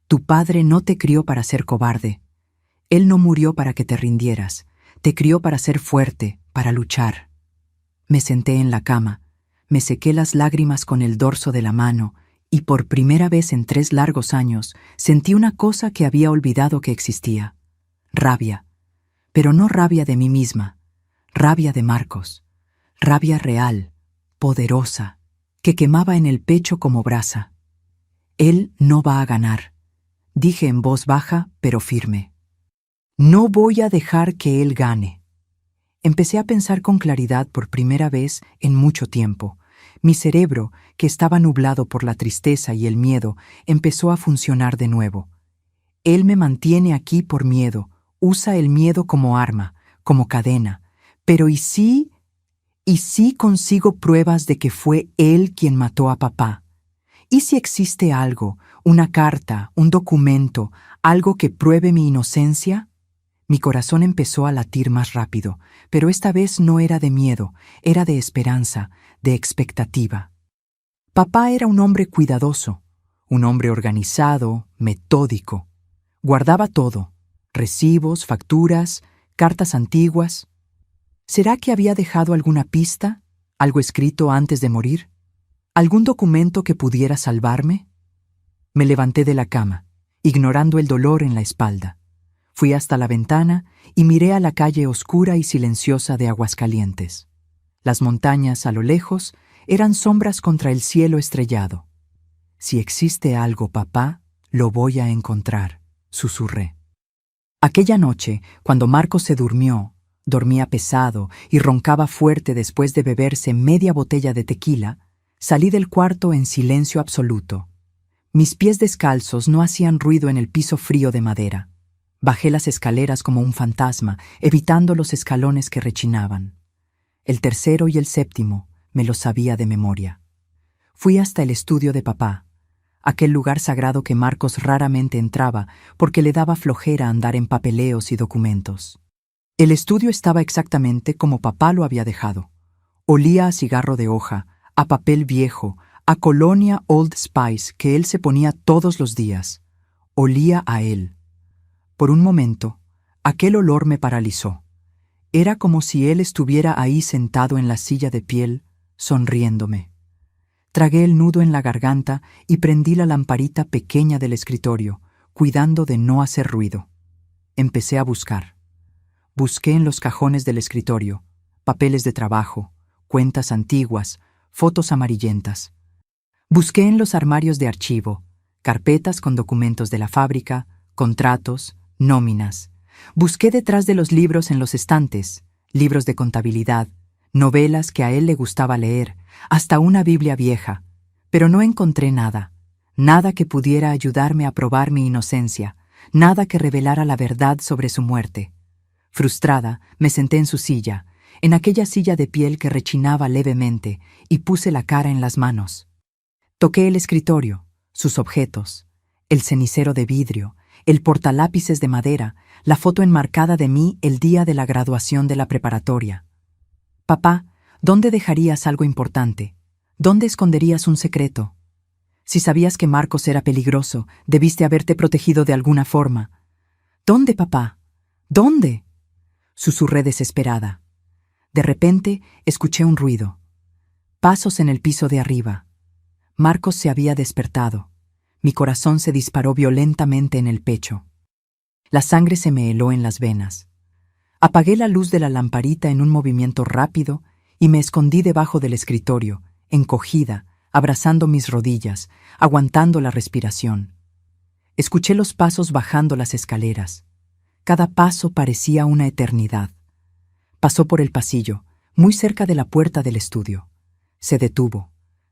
A: Tu padre no te crió para ser cobarde. Él no murió para que te rindieras, te crió para ser fuerte, para luchar. Me senté en la cama, me sequé las lágrimas con el dorso de la mano y por primera vez en 3 largos años sentí una cosa que había olvidado que existía. Rabia. Pero no rabia de mí misma, rabia de Marcos. Rabia real, poderosa, que quemaba en el pecho como brasa. Él no va a ganar, dije en voz baja pero firme. No voy a dejar que él gane. Empecé a pensar con claridad por primera vez en mucho tiempo. Mi cerebro, que estaba nublado por la tristeza y el miedo, empezó a funcionar de nuevo. Él me mantiene aquí por miedo, usa el miedo como arma, como cadena. Pero ¿y si consigo pruebas de que fue él quien mató a papá? ¿Y si existe algo, una carta, un documento, algo que pruebe mi inocencia? Mi corazón empezó a latir más rápido, pero esta vez no era de miedo, era de esperanza, de expectativa. Papá era un hombre cuidadoso, un hombre organizado, metódico. Guardaba todo, recibos, facturas, cartas antiguas. ¿Será que había dejado alguna pista, algo escrito antes de morir? ¿Algún documento que pudiera salvarme? Me levanté de la cama, ignorando el dolor en la espalda. Fui hasta la ventana y miré a la calle oscura y silenciosa de Aguascalientes. Las montañas a lo lejos eran sombras contra el cielo estrellado. Si existe algo, papá, lo voy a encontrar, susurré. Aquella noche, cuando Marcos se durmió, dormía pesado y roncaba fuerte después de beberse media botella de tequila, salí del cuarto en silencio absoluto. Mis pies descalzos no hacían ruido en el piso frío de madera. Bajé las escaleras como un fantasma, evitando los escalones que rechinaban. El tercero y el séptimo me los sabía de memoria. Fui hasta el estudio de papá, aquel lugar sagrado que Marcos raramente entraba porque le daba flojera andar en papeleos y documentos. El estudio estaba exactamente como papá lo había dejado. Olía a cigarro de hoja, a papel viejo, a colonia Old Spice que él se ponía todos los días. Olía a él. Por un momento, aquel olor me paralizó. Era como si él estuviera ahí sentado en la silla de piel, sonriéndome. Tragué el nudo en la garganta y prendí la lamparita pequeña del escritorio, cuidando de no hacer ruido. Empecé a buscar. Busqué en los cajones del escritorio, papeles de trabajo, cuentas antiguas, fotos amarillentas. Busqué en los armarios de archivo, carpetas con documentos de la fábrica, contratos, nóminas. Busqué detrás de los libros en los estantes, libros de contabilidad, novelas que a él le gustaba leer, hasta una Biblia vieja, pero no encontré nada, nada que pudiera ayudarme a probar mi inocencia, nada que revelara la verdad sobre su muerte. Frustrada, me senté en su silla, en aquella silla de piel que rechinaba levemente, y puse la cara en las manos. Toqué el escritorio, sus objetos, el cenicero de vidrio, el portalápices de madera, la foto enmarcada de mí el día de la graduación de la preparatoria. Papá, ¿dónde dejarías algo importante? ¿Dónde esconderías un secreto? Si sabías que Marcos era peligroso, debiste haberte protegido de alguna forma. ¿Dónde, papá? ¿Dónde? Susurré desesperada. De repente, escuché un ruido. Pasos en el piso de arriba. Marcos se había despertado. Mi corazón se disparó violentamente en el pecho. La sangre se me heló en las venas. Apagué la luz de la lamparita en un movimiento rápido y me escondí debajo del escritorio, encogida, abrazando mis rodillas, aguantando la respiración. Escuché los pasos bajando las escaleras. Cada paso parecía una eternidad. Pasó por el pasillo, muy cerca de la puerta del estudio. Se detuvo.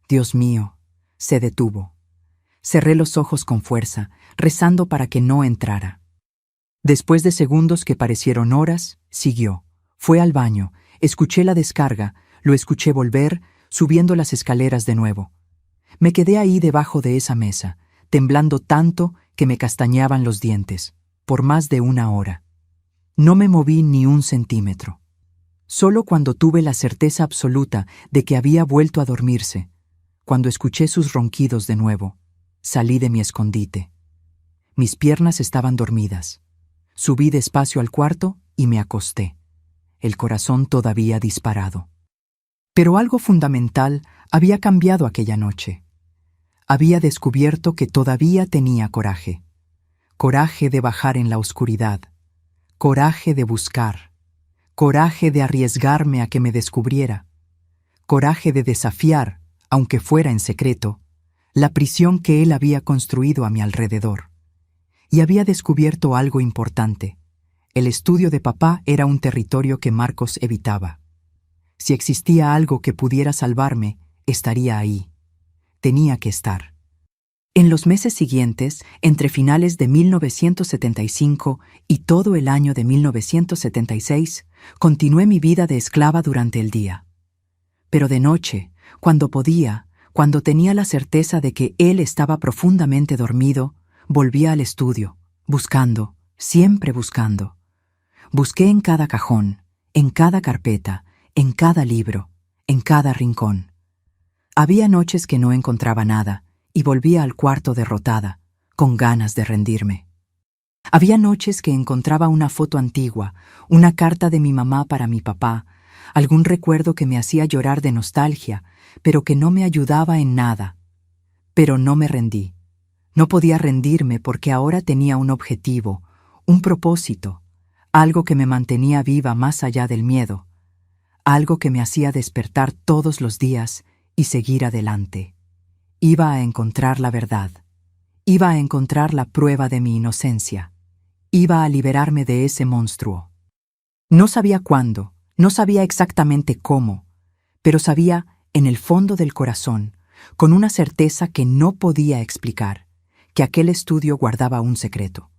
A: Dios mío, se detuvo. Cerré los ojos con fuerza, rezando para que no entrara. Después de segundos que parecieron horas, siguió. Fue al baño, escuché la descarga, lo escuché volver, subiendo las escaleras de nuevo. Me quedé ahí debajo de esa mesa, temblando tanto que me castañaban los dientes, por más de 1 hora. No me moví ni 1 centímetro. Solo cuando tuve la certeza absoluta de que había vuelto a dormirse, cuando escuché sus ronquidos de nuevo, salí de mi escondite. Mis piernas estaban dormidas. Subí despacio al cuarto y me acosté, el corazón todavía disparado. Pero algo fundamental había cambiado aquella noche. Había descubierto que todavía tenía coraje. Coraje de bajar en la oscuridad. Coraje de buscar. Coraje de arriesgarme a que me descubriera. Coraje de desafiar, aunque fuera en secreto, la prisión que él había construido a mi alrededor. Y había descubierto algo importante. El estudio de papá era un territorio que Marcos evitaba. Si existía algo que pudiera salvarme, estaría ahí. Tenía que estar. En los meses siguientes, entre finales de 1975 y todo el año de 1976, continué mi vida de esclava durante el día. Pero de noche, cuando podía, cuando tenía la certeza de que él estaba profundamente dormido, volvía al estudio, buscando, siempre buscando. Busqué en cada cajón, en cada carpeta, en cada libro, en cada rincón. Había noches que no encontraba nada y volvía al cuarto derrotada, con ganas de rendirme. Había noches que encontraba una foto antigua, una carta de mi mamá para mi papá, algún recuerdo que me hacía llorar de nostalgia, pero que no me ayudaba en nada. Pero no me rendí. No podía rendirme porque ahora tenía un objetivo, un propósito, algo que me mantenía viva más allá del miedo, algo que me hacía despertar todos los días y seguir adelante. Iba a encontrar la verdad. Iba a encontrar la prueba de mi inocencia. Iba a liberarme de ese monstruo. No sabía cuándo, no sabía exactamente cómo, pero sabía, en el fondo del corazón, con una certeza que no podía explicar, que aquel estudio guardaba un secreto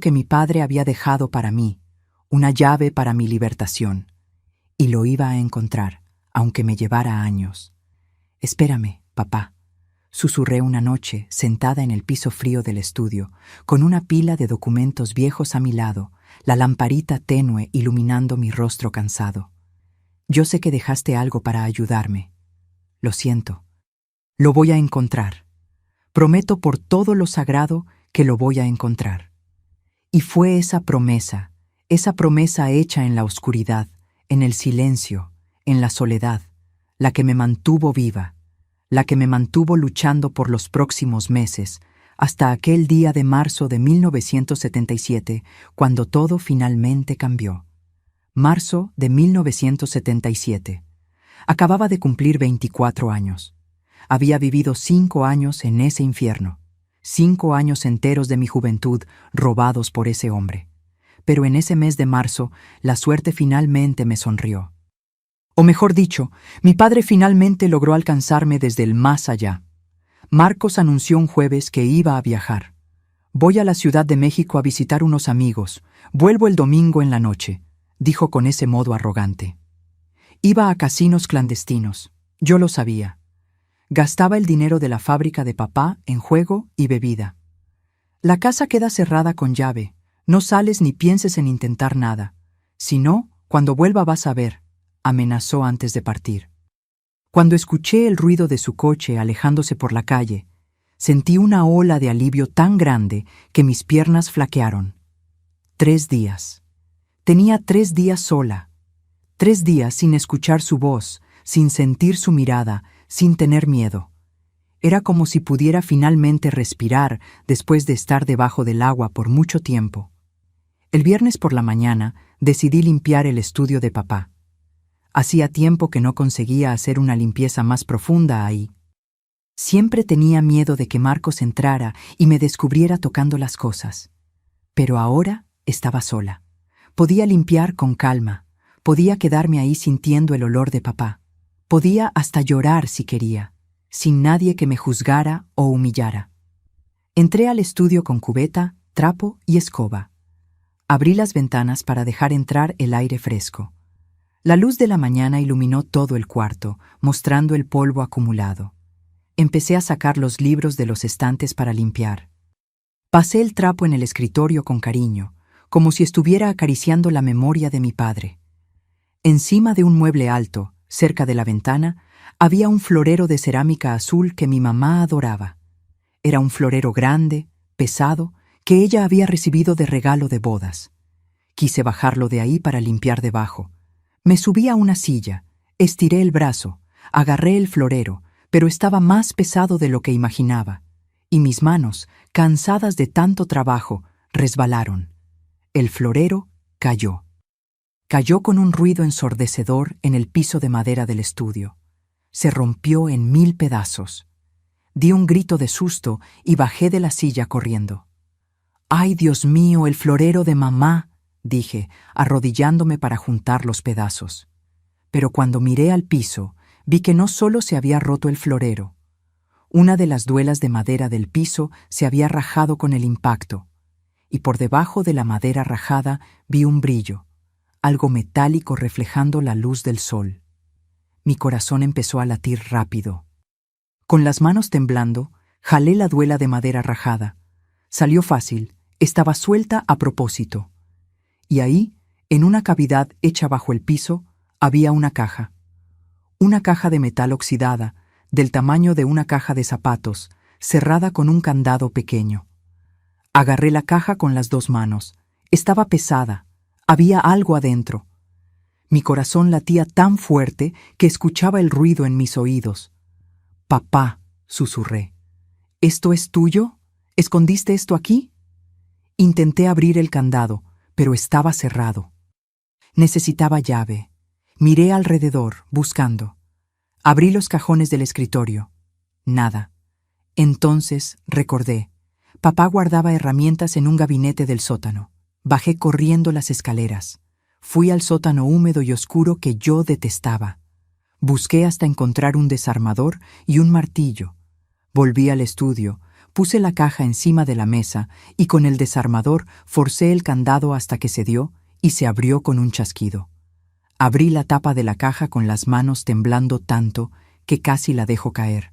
A: que mi padre había dejado para mí, una llave para mi libertación, y lo iba a encontrar, aunque me llevara años. «Espérame, papá», susurré una noche, sentada en el piso frío del estudio, con una pila de documentos viejos a mi lado, la lamparita tenue iluminando mi rostro cansado. Yo sé que dejaste algo para ayudarme. Lo siento. Lo voy a encontrar. Prometo por todo lo sagrado que lo voy a encontrar. Y fue esa promesa hecha en la oscuridad, en el silencio, en la soledad, la que me mantuvo viva, la que me mantuvo luchando por los próximos meses, hasta aquel día de marzo de 1977, cuando todo finalmente cambió. Marzo de 1977. Acababa de cumplir 24 años. Había vivido 5 años en ese infierno. 5 años enteros de mi juventud robados por ese hombre. Pero en ese mes de marzo, la suerte finalmente me sonrió. O mejor dicho, mi padre finalmente logró alcanzarme desde el más allá. Marcos anunció un jueves que iba a viajar. Voy a la Ciudad de México a visitar unos amigos. Vuelvo el domingo en la noche, dijo con ese modo arrogante. Iba a casinos clandestinos. Yo lo sabía. Gastaba el dinero de la fábrica de papá en juego y bebida. La casa queda cerrada con llave. No sales ni pienses en intentar nada. Si no, cuando vuelva vas a ver, amenazó antes de partir. Cuando escuché el ruido de su coche alejándose por la calle, sentí una ola de alivio tan grande que mis piernas flaquearon. 3 días. Tenía 3 días sola. 3 días sin escuchar su voz, sin sentir su mirada, sin tener miedo. Era como si pudiera finalmente respirar después de estar debajo del agua por mucho tiempo. El viernes por la mañana decidí limpiar el estudio de papá. Hacía tiempo que no conseguía hacer una limpieza más profunda ahí. Siempre tenía miedo de que Marcos entrara y me descubriera tocando las cosas. Pero ahora estaba sola. Podía limpiar con calma. Podía quedarme ahí sintiendo el olor de papá. Podía hasta llorar si quería, sin nadie que me juzgara o humillara. Entré al estudio con cubeta, trapo y escoba. Abrí las ventanas para dejar entrar el aire fresco. La luz de la mañana iluminó todo el cuarto, mostrando el polvo acumulado. Empecé a sacar los libros de los estantes para limpiar. Pasé el trapo en el escritorio con cariño, como si estuviera acariciando la memoria de mi padre. Encima de un mueble alto, cerca de la ventana, había un florero de cerámica azul que mi mamá adoraba. Era un florero grande, pesado, que ella había recibido de regalo de bodas. Quise bajarlo de ahí para limpiar debajo. Me subí a una silla, estiré el brazo, agarré el florero, pero estaba más pesado de lo que imaginaba, y mis manos, cansadas de tanto trabajo, resbalaron. El florero cayó. Cayó con un ruido ensordecedor en el piso de madera del estudio. Se rompió en 1000 pedazos. Di un grito de susto y bajé de la silla corriendo. ¡Ay, Dios mío, el florero de mamá!, dije, arrodillándome para juntar los pedazos. Pero cuando miré al piso, vi que no solo se había roto el florero. Una de las duelas de madera del piso se había rajado con el impacto, y por debajo de la madera rajada vi un brillo, algo metálico reflejando la luz del sol. Mi corazón empezó a latir rápido. Con las manos temblando, jalé la duela de madera rajada. Salió fácil, estaba suelta a propósito. Y ahí, en una cavidad hecha bajo el piso, había una caja. Una caja de metal oxidada, del tamaño de una caja de zapatos, cerrada con un candado pequeño. Agarré la caja con las 2 manos. Estaba pesada. Había algo adentro. Mi corazón latía tan fuerte que escuchaba el ruido en mis oídos. «Papá», susurré. «¿Esto es tuyo? ¿Escondiste esto aquí?» Intenté abrir el candado, pero estaba cerrado. Necesitaba llave. Miré alrededor, buscando. Abrí los cajones del escritorio. Nada. Entonces recordé. Papá guardaba herramientas en un gabinete del sótano. Bajé corriendo las escaleras. Fui al sótano húmedo y oscuro que yo detestaba. Busqué hasta encontrar un desarmador y un martillo. Volví al estudio, puse la caja encima de la mesa y con el desarmador forcé el candado hasta que cedió y se abrió con un chasquido. Abrí la tapa de la caja con las manos temblando tanto que casi la dejo caer.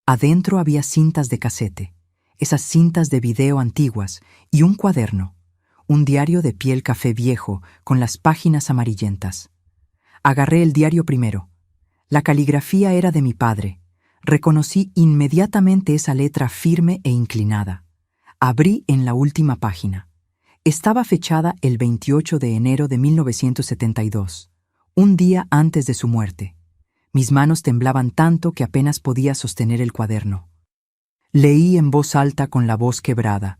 A: Adentro había cintas de casete, esas cintas de video antiguas, y un cuaderno, un diario de piel café viejo con las páginas amarillentas. Agarré el diario primero. La caligrafía era de mi padre. Reconocí inmediatamente esa letra firme e inclinada. Abrí en la última página. Estaba fechada el 28 de enero de 1972, un día antes de su muerte. Mis manos temblaban tanto que apenas podía sostener el cuaderno. Leí en voz alta con la voz quebrada.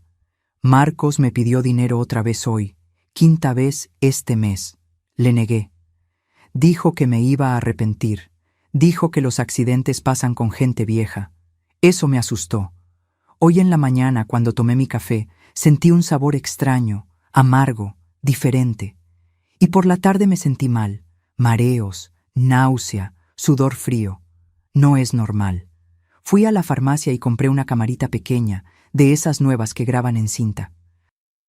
A: Marcos me pidió dinero otra vez hoy, 5ª vez este mes. Le negué. Dijo que me iba a arrepentir. Dijo que los accidentes pasan con gente vieja. Eso me asustó. Hoy en la mañana, cuando tomé mi café, sentí un sabor extraño, amargo, diferente. Y por la tarde me sentí mal, mareos, náusea, sudor frío. No es normal. Fui a la farmacia y compré una camarita pequeña, de esas nuevas que graban en cinta.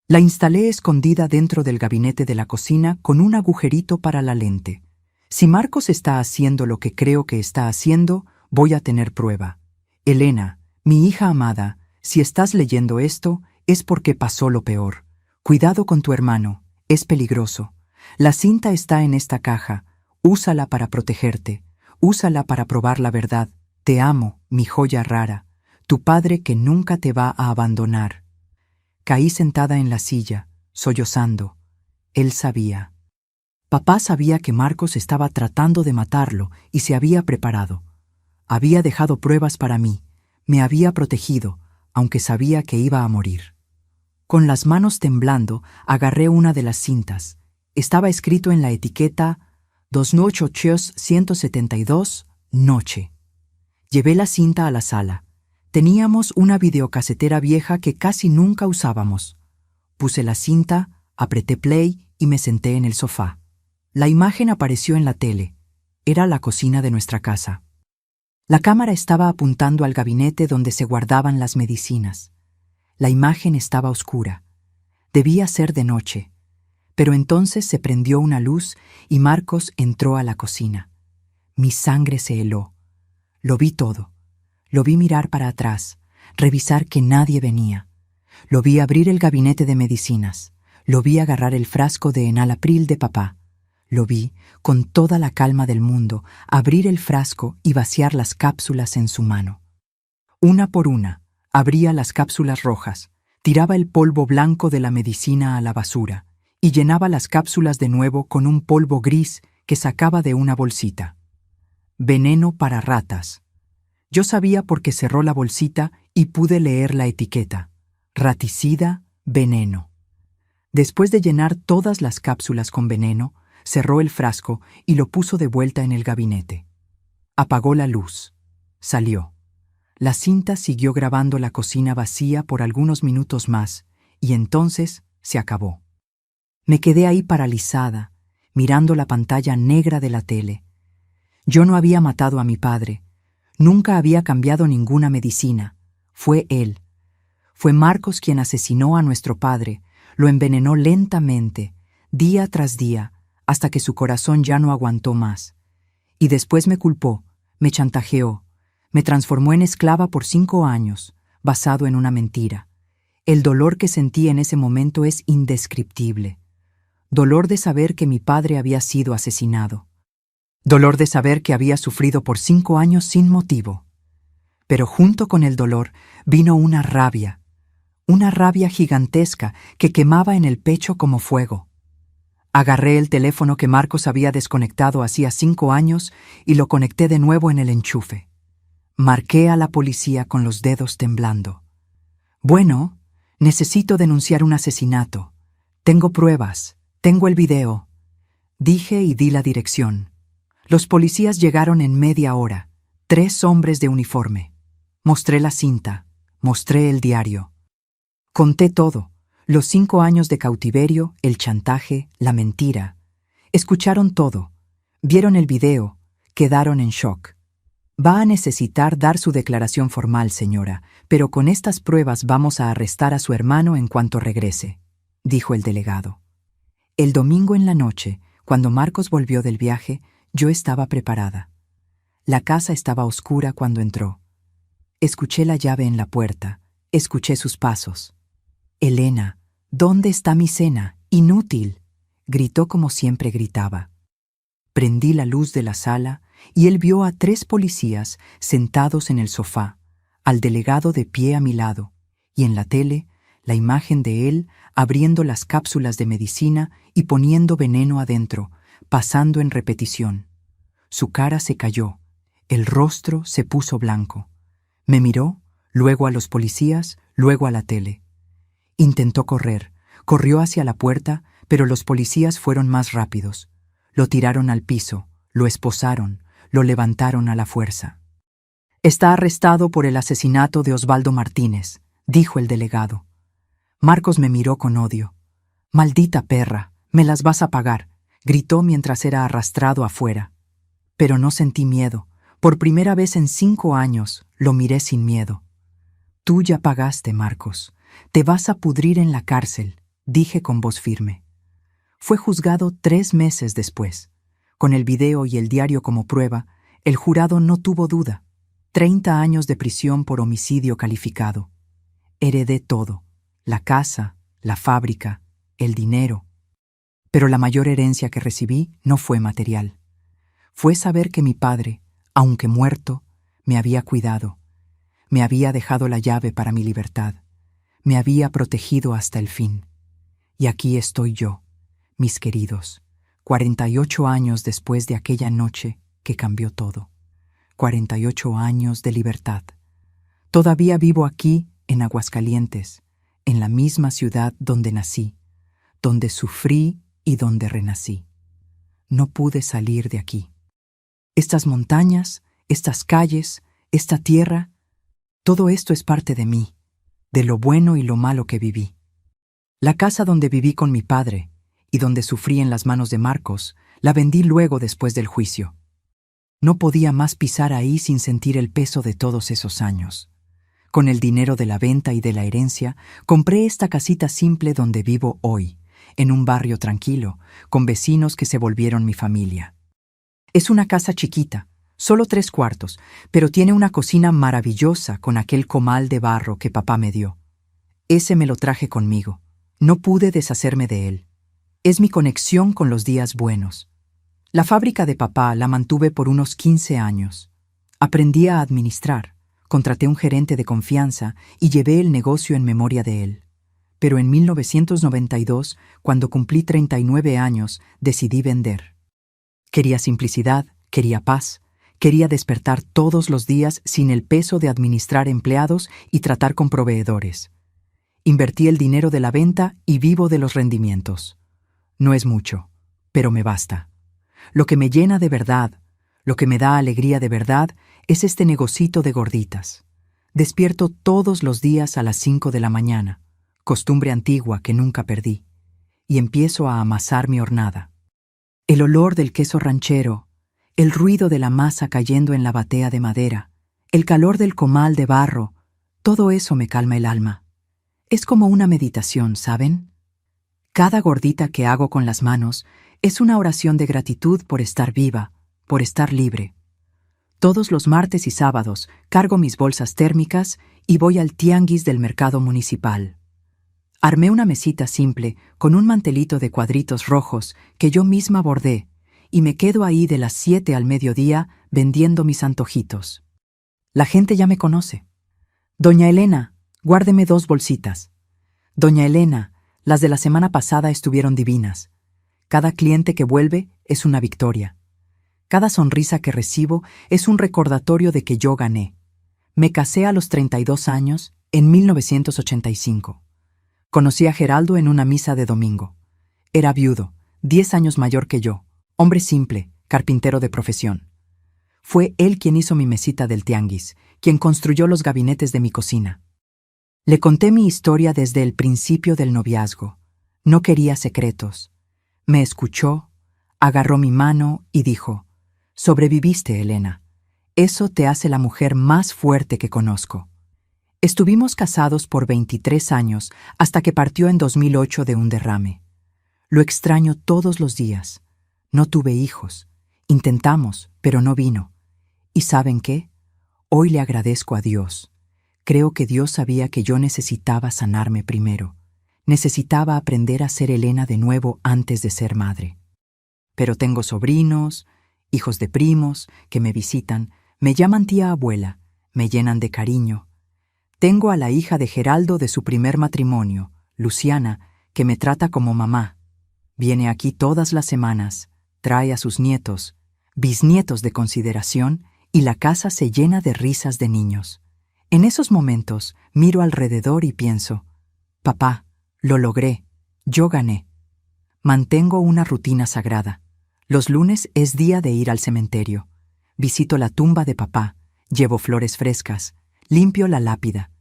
A: La instalé escondida dentro del gabinete de la cocina con un agujerito para la lente. Si Marcos está haciendo lo que creo que está haciendo, voy a tener prueba. Elena, mi hija amada, si estás leyendo esto, es porque pasó lo peor. Cuidado con tu hermano, es peligroso. La cinta está en esta caja. Úsala para protegerte. Úsala para probar la verdad. Te amo, mi joya rara. Tu padre que nunca te va a abandonar. Caí sentada en la silla, sollozando. Él sabía. Papá sabía que Marcos estaba tratando de matarlo y se había preparado. Había dejado pruebas para mí. Me había protegido, aunque sabía que iba a morir. Con las manos temblando, agarré una de las cintas. Estaba escrito en la etiqueta 29872, noche. Llevé la cinta a la sala. Teníamos una videocasetera vieja que casi nunca usábamos. Puse la cinta, apreté play y me senté en el sofá. La imagen apareció en la tele. Era la cocina de nuestra casa. La cámara estaba apuntando al gabinete donde se guardaban las medicinas. La imagen estaba oscura. Debía ser de noche. Pero entonces se prendió una luz y Marcos entró a la cocina. Mi sangre se heló. Lo vi todo. Lo vi mirar para atrás, revisar que nadie venía. Lo vi abrir el gabinete de medicinas. Lo vi agarrar el frasco de enalapril de papá. Lo vi, con toda la calma del mundo, abrir el frasco y vaciar las cápsulas en su mano. Una por una, abría las cápsulas rojas, tiraba el polvo blanco de la medicina a la basura y llenaba las cápsulas de nuevo con un polvo gris que sacaba de una bolsita. Veneno para ratas. Yo sabía porque cerró la bolsita y pude leer la etiqueta. Raticida, veneno. Después de llenar todas las cápsulas con veneno, cerró el frasco y lo puso de vuelta en el gabinete. Apagó la luz. Salió. La cinta siguió grabando la cocina vacía por algunos minutos más y entonces se acabó. Me quedé ahí paralizada, mirando la pantalla negra de la tele. Yo no había matado a mi padre. Nunca había cambiado ninguna medicina. Fue él. Fue Marcos quien asesinó a nuestro padre, lo envenenó lentamente, día tras día, hasta que su corazón ya no aguantó más. Y después me culpó, me chantajeó, me transformó en esclava por 5 años, basado en una mentira. El dolor que sentí en ese momento es indescriptible. Dolor de saber que mi padre había sido asesinado. Dolor de saber que había sufrido por 5 años sin motivo. Pero junto con el dolor vino una rabia gigantesca que quemaba en el pecho como fuego. Agarré el teléfono que Marcos había desconectado hacía 5 años y lo conecté de nuevo en el enchufe. Marqué a la policía con los dedos temblando. Bueno, necesito denunciar un asesinato. Tengo pruebas, tengo el video. Dije y di la dirección. Los policías llegaron en media hora, 3 hombres de uniforme. Mostré la cinta, mostré el diario. Conté todo. Los 5 años de cautiverio, el chantaje, la mentira. Escucharon todo. Vieron el video. Quedaron en shock. Va a necesitar dar su declaración formal, señora, pero con estas pruebas vamos a arrestar a su hermano en cuanto regrese, dijo el delegado. El domingo en la noche, cuando Marcos volvió del viaje, yo estaba preparada. La casa estaba oscura cuando entró. Escuché la llave en la puerta. Escuché sus pasos. Elena, ¿dónde está mi cena? Inútil, gritó como siempre gritaba. Prendí la luz de la sala y él vio a 3 policías sentados en el sofá, al delegado de pie a mi lado, y en la tele, la imagen de él abriendo las cápsulas de medicina y poniendo veneno adentro, pasando en repetición. Su cara se cayó, el rostro se puso blanco. Me miró, luego a los policías, luego a la tele. Intentó correr, corrió hacia la puerta, pero los policías fueron más rápidos. Lo tiraron al piso, lo esposaron, lo levantaron a la fuerza. «Está arrestado por el asesinato de Osvaldo Martínez», dijo el delegado. Marcos me miró con odio. «Maldita perra, me las vas a pagar», gritó mientras era arrastrado afuera. Pero no sentí miedo. Por primera vez en 5 años lo miré sin miedo. «Tú ya pagaste, Marcos. Te vas a pudrir en la cárcel», dije con voz firme. Fue juzgado 3 meses después. Con el video y el diario como prueba, el jurado no tuvo duda. 30 años de prisión por homicidio calificado. Heredé todo: la casa, la fábrica, el dinero. Pero la mayor herencia que recibí no fue material. Fue saber que mi padre, aunque muerto, me había cuidado. Me había dejado la llave para mi libertad. Me había protegido hasta el fin. Y aquí estoy yo, mis queridos, 48 años después de aquella noche que cambió todo. 48 años de libertad. Todavía vivo aquí, en Aguascalientes, en la misma ciudad donde nací, donde sufrí y donde renací. No pude salir de aquí. Estas montañas, estas calles, esta tierra, todo esto es parte de mí, de lo bueno y lo malo que viví. La casa donde viví con mi padre y donde sufrí en las manos de Marcos, la vendí luego después del juicio. No podía más pisar ahí sin sentir el peso de todos esos años. Con el dinero de la venta y de la herencia, compré esta casita simple donde vivo hoy, en un barrio tranquilo, con vecinos que se volvieron mi familia. Es una casa chiquita, solo 3 cuartos, pero tiene una cocina maravillosa con aquel comal de barro que papá me dio. Ese me lo traje conmigo. No pude deshacerme de él. Es mi conexión con los días buenos. La fábrica de papá la mantuve por unos 15 años. Aprendí a administrar, contraté un gerente de confianza y llevé el negocio en memoria de él. Pero en 1992, cuando cumplí 39 años, decidí vender. Quería simplicidad, quería paz, quería despertar todos los días sin el peso de administrar empleados y tratar con proveedores. Invertí el dinero de la venta y vivo de los rendimientos. No es mucho, pero me basta. Lo que me llena de verdad, lo que me da alegría de verdad, es este negocito de gorditas. Despierto todos los días a las 5 de la mañana, costumbre antigua que nunca perdí, y empiezo a amasar mi hornada. El olor del queso ranchero, el ruido de la masa cayendo en la batea de madera, el calor del comal de barro, todo eso me calma el alma. Es como una meditación, ¿saben? Cada gordita que hago con las manos es una oración de gratitud por estar viva, por estar libre. Todos los martes y sábados cargo mis bolsas térmicas y voy al tianguis del mercado municipal. Armé una mesita simple con un mantelito de cuadritos rojos que yo misma bordé y me quedo ahí de las 7 al mediodía vendiendo mis antojitos. La gente ya me conoce. «Doña Elena, guárdeme 2 bolsitas. Doña Elena, las de la semana pasada estuvieron divinas. Cada cliente que vuelve es una victoria. Cada sonrisa que recibo es un recordatorio de que yo gané. Me casé a los 32 años, en 1985. Conocí a Geraldo en una misa de domingo. Era viudo, 10 años mayor que yo, hombre simple, carpintero de profesión. Fue él quien hizo mi mesita del tianguis, quien construyó los gabinetes de mi cocina. Le conté mi historia desde el principio del noviazgo. No quería secretos. Me escuchó, agarró mi mano y dijo: «Sobreviviste, Elena. Eso te hace la mujer más fuerte que conozco». Estuvimos casados por 23 años hasta que partió en 2008 de un derrame. Lo extraño todos los días. No tuve hijos. Intentamos, pero no vino. ¿Y saben qué? Hoy le agradezco a Dios. Creo que Dios sabía que yo necesitaba sanarme primero. Necesitaba aprender a ser Elena de nuevo antes de ser madre. pero tengo sobrinos, hijos de primos, que me visitan, me llaman tía abuela, me llenan de cariño. Tengo a la hija de Geraldo de su primer matrimonio, Luciana, que me trata como mamá. Viene aquí todas las semanas, trae a sus nietos, bisnietos de consideración, y la casa se llena de risas de niños. En esos momentos miro alrededor y pienso, papá, lo logré, yo gané. Mantengo una rutina sagrada. Los lunes es día de ir al cementerio. Visito la tumba de papá, llevo flores frescas, limpio la lápida.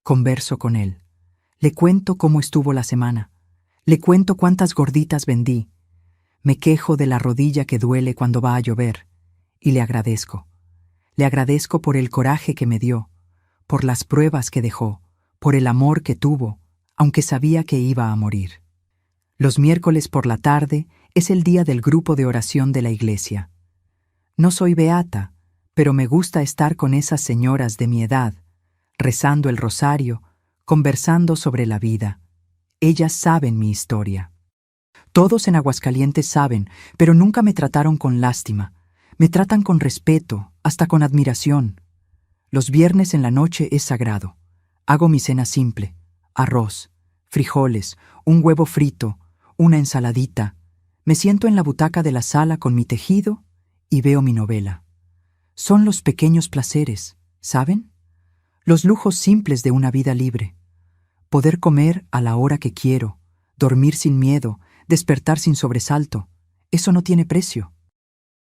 A: Converso con él. Le cuento cómo estuvo la semana. Le cuento cuántas gorditas vendí. Me quejo de la rodilla que duele cuando va a llover. Y le agradezco. Le agradezco por el coraje que me dio, por las pruebas que dejó, por el amor que tuvo, aunque sabía que iba a morir. Los miércoles por la tarde es el día del grupo de oración de la iglesia. No soy beata, pero me gusta estar con esas señoras de mi edad, rezando el rosario, conversando sobre la vida. Ellas saben mi historia. Todos en Aguascalientes saben, pero nunca me trataron con lástima. Me tratan con respeto, hasta con admiración. Los viernes en la noche es sagrado. Hago mi cena simple: arroz, frijoles, un huevo frito, una ensaladita. Me siento en la butaca de la sala con mi tejido y veo mi novela. Son los pequeños placeres, ¿saben? Los lujos simples de una vida libre. Poder comer a la hora que quiero, dormir sin miedo, despertar sin sobresalto. Eso no tiene precio.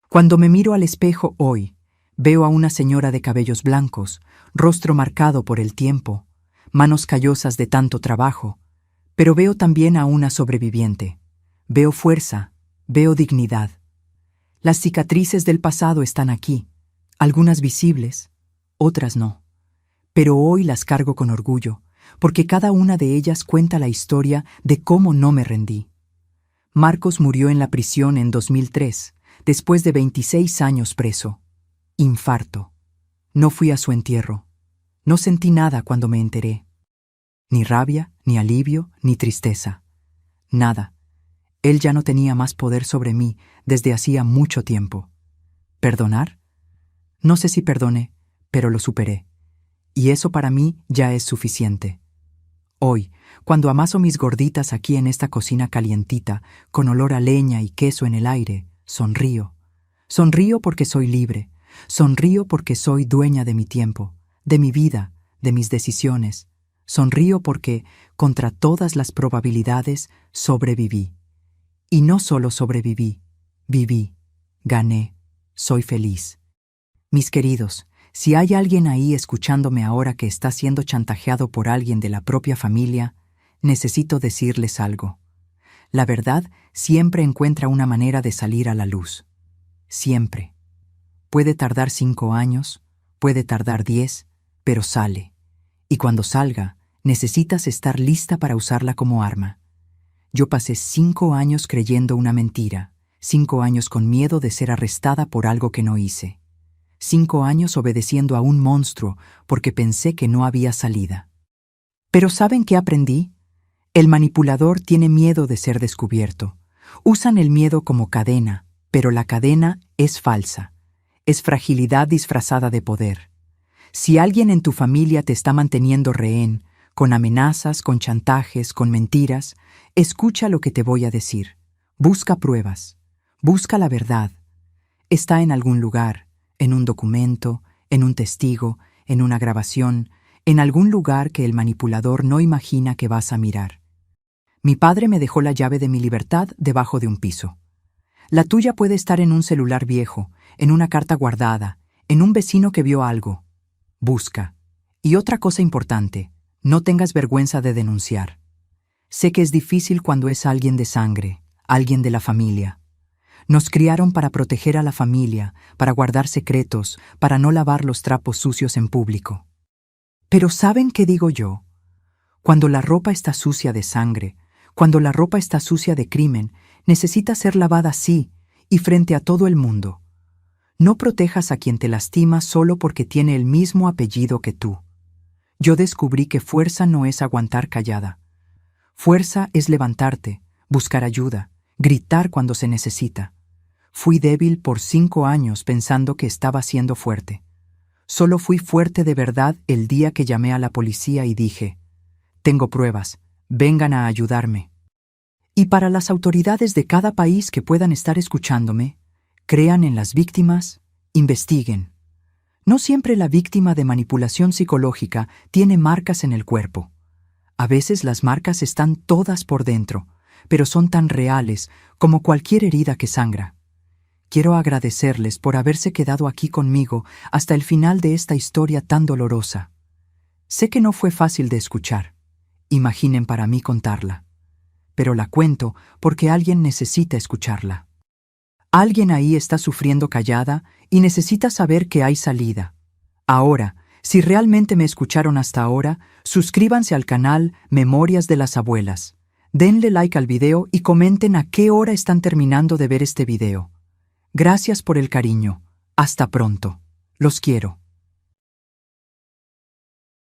A: Cuando me miro al espejo hoy, veo a una señora de cabellos blancos, rostro marcado por el tiempo, manos callosas de tanto trabajo, pero veo también a una sobreviviente. Veo fuerza, veo dignidad. Las cicatrices del pasado están aquí, algunas visibles, otras no. Pero hoy las cargo con orgullo, porque cada una de ellas cuenta la historia de cómo no me rendí. Marcos murió en la prisión en 2003, después de 26 años preso. Infarto. No fui a su entierro. No sentí nada cuando me enteré. Ni rabia, ni alivio, ni tristeza. Nada. Él ya no tenía más poder sobre mí desde hacía mucho tiempo. ¿Perdonar? No sé si perdoné, pero lo superé. Y eso para mí ya es suficiente. Hoy, cuando amaso mis gorditas aquí en esta cocina calientita, con olor a leña y queso en el aire, sonrío. Sonrío porque soy libre. Sonrío porque soy dueña de mi tiempo, de mi vida, de mis decisiones. Sonrío porque, contra todas las probabilidades, sobreviví. Y no solo sobreviví, viví, gané, soy feliz. Mis queridos, si hay alguien ahí escuchándome ahora que está siendo chantajeado por alguien de la propia familia, necesito decirles algo. La verdad siempre encuentra una manera de salir a la luz. Siempre. Puede tardar 5 años, puede tardar 10, pero sale. Y cuando salga, necesitas estar lista para usarla como arma. Yo pasé 5 años creyendo una mentira, 5 años con miedo de ser arrestada por algo que no hice. 5 años obedeciendo a un monstruo porque pensé que no había salida. Pero ¿saben qué aprendí? El manipulador tiene miedo de ser descubierto. Usan el miedo como cadena, pero la cadena es falsa. Es fragilidad disfrazada de poder. Si alguien en tu familia te está manteniendo rehén, con amenazas, con chantajes, con mentiras, escucha lo que te voy a decir. Busca pruebas. Busca la verdad. Está en algún lugar, en un documento, en un testigo, en una grabación, en algún lugar que el manipulador no imagina que vas a mirar. Mi padre me dejó la llave de mi libertad debajo de un piso. La tuya puede estar en un celular viejo, en una carta guardada, en un vecino que vio algo. Busca. Y otra cosa importante, no tengas vergüenza de denunciar. Sé que es difícil cuando es alguien de sangre, alguien de la familia. Nos criaron para proteger a la familia, para guardar secretos, para no lavar los trapos sucios en público. Pero ¿saben qué digo yo? Cuando la ropa está sucia de sangre, cuando la ropa está sucia de crimen, necesita ser lavada así y frente a todo el mundo. No protejas a quien te lastima solo porque tiene el mismo apellido que tú. Yo descubrí que fuerza no es aguantar callada. Fuerza es levantarte, buscar ayuda, gritar cuando se necesita. Fui débil por 5 años pensando que estaba siendo fuerte. Solo fui fuerte de verdad el día que llamé a la policía y dije, tengo pruebas, vengan a ayudarme. Y para las autoridades de cada país que puedan estar escuchándome, crean en las víctimas, investiguen. No siempre la víctima de manipulación psicológica tiene marcas en el cuerpo. A veces las marcas están todas por dentro, pero son tan reales como cualquier herida que sangra. Quiero agradecerles por haberse quedado aquí conmigo hasta el final de esta historia tan dolorosa. Sé que no fue fácil de escuchar. Imaginen para mí contarla. Pero la cuento porque alguien necesita escucharla. Alguien ahí está sufriendo callada y necesita saber que hay salida. Ahora, si realmente me escucharon hasta ahora, suscríbanse al canal Memorias de las Abuelas. Denle like al video y comenten a qué hora están terminando de ver este video. Gracias por el cariño. Hasta pronto. Los quiero.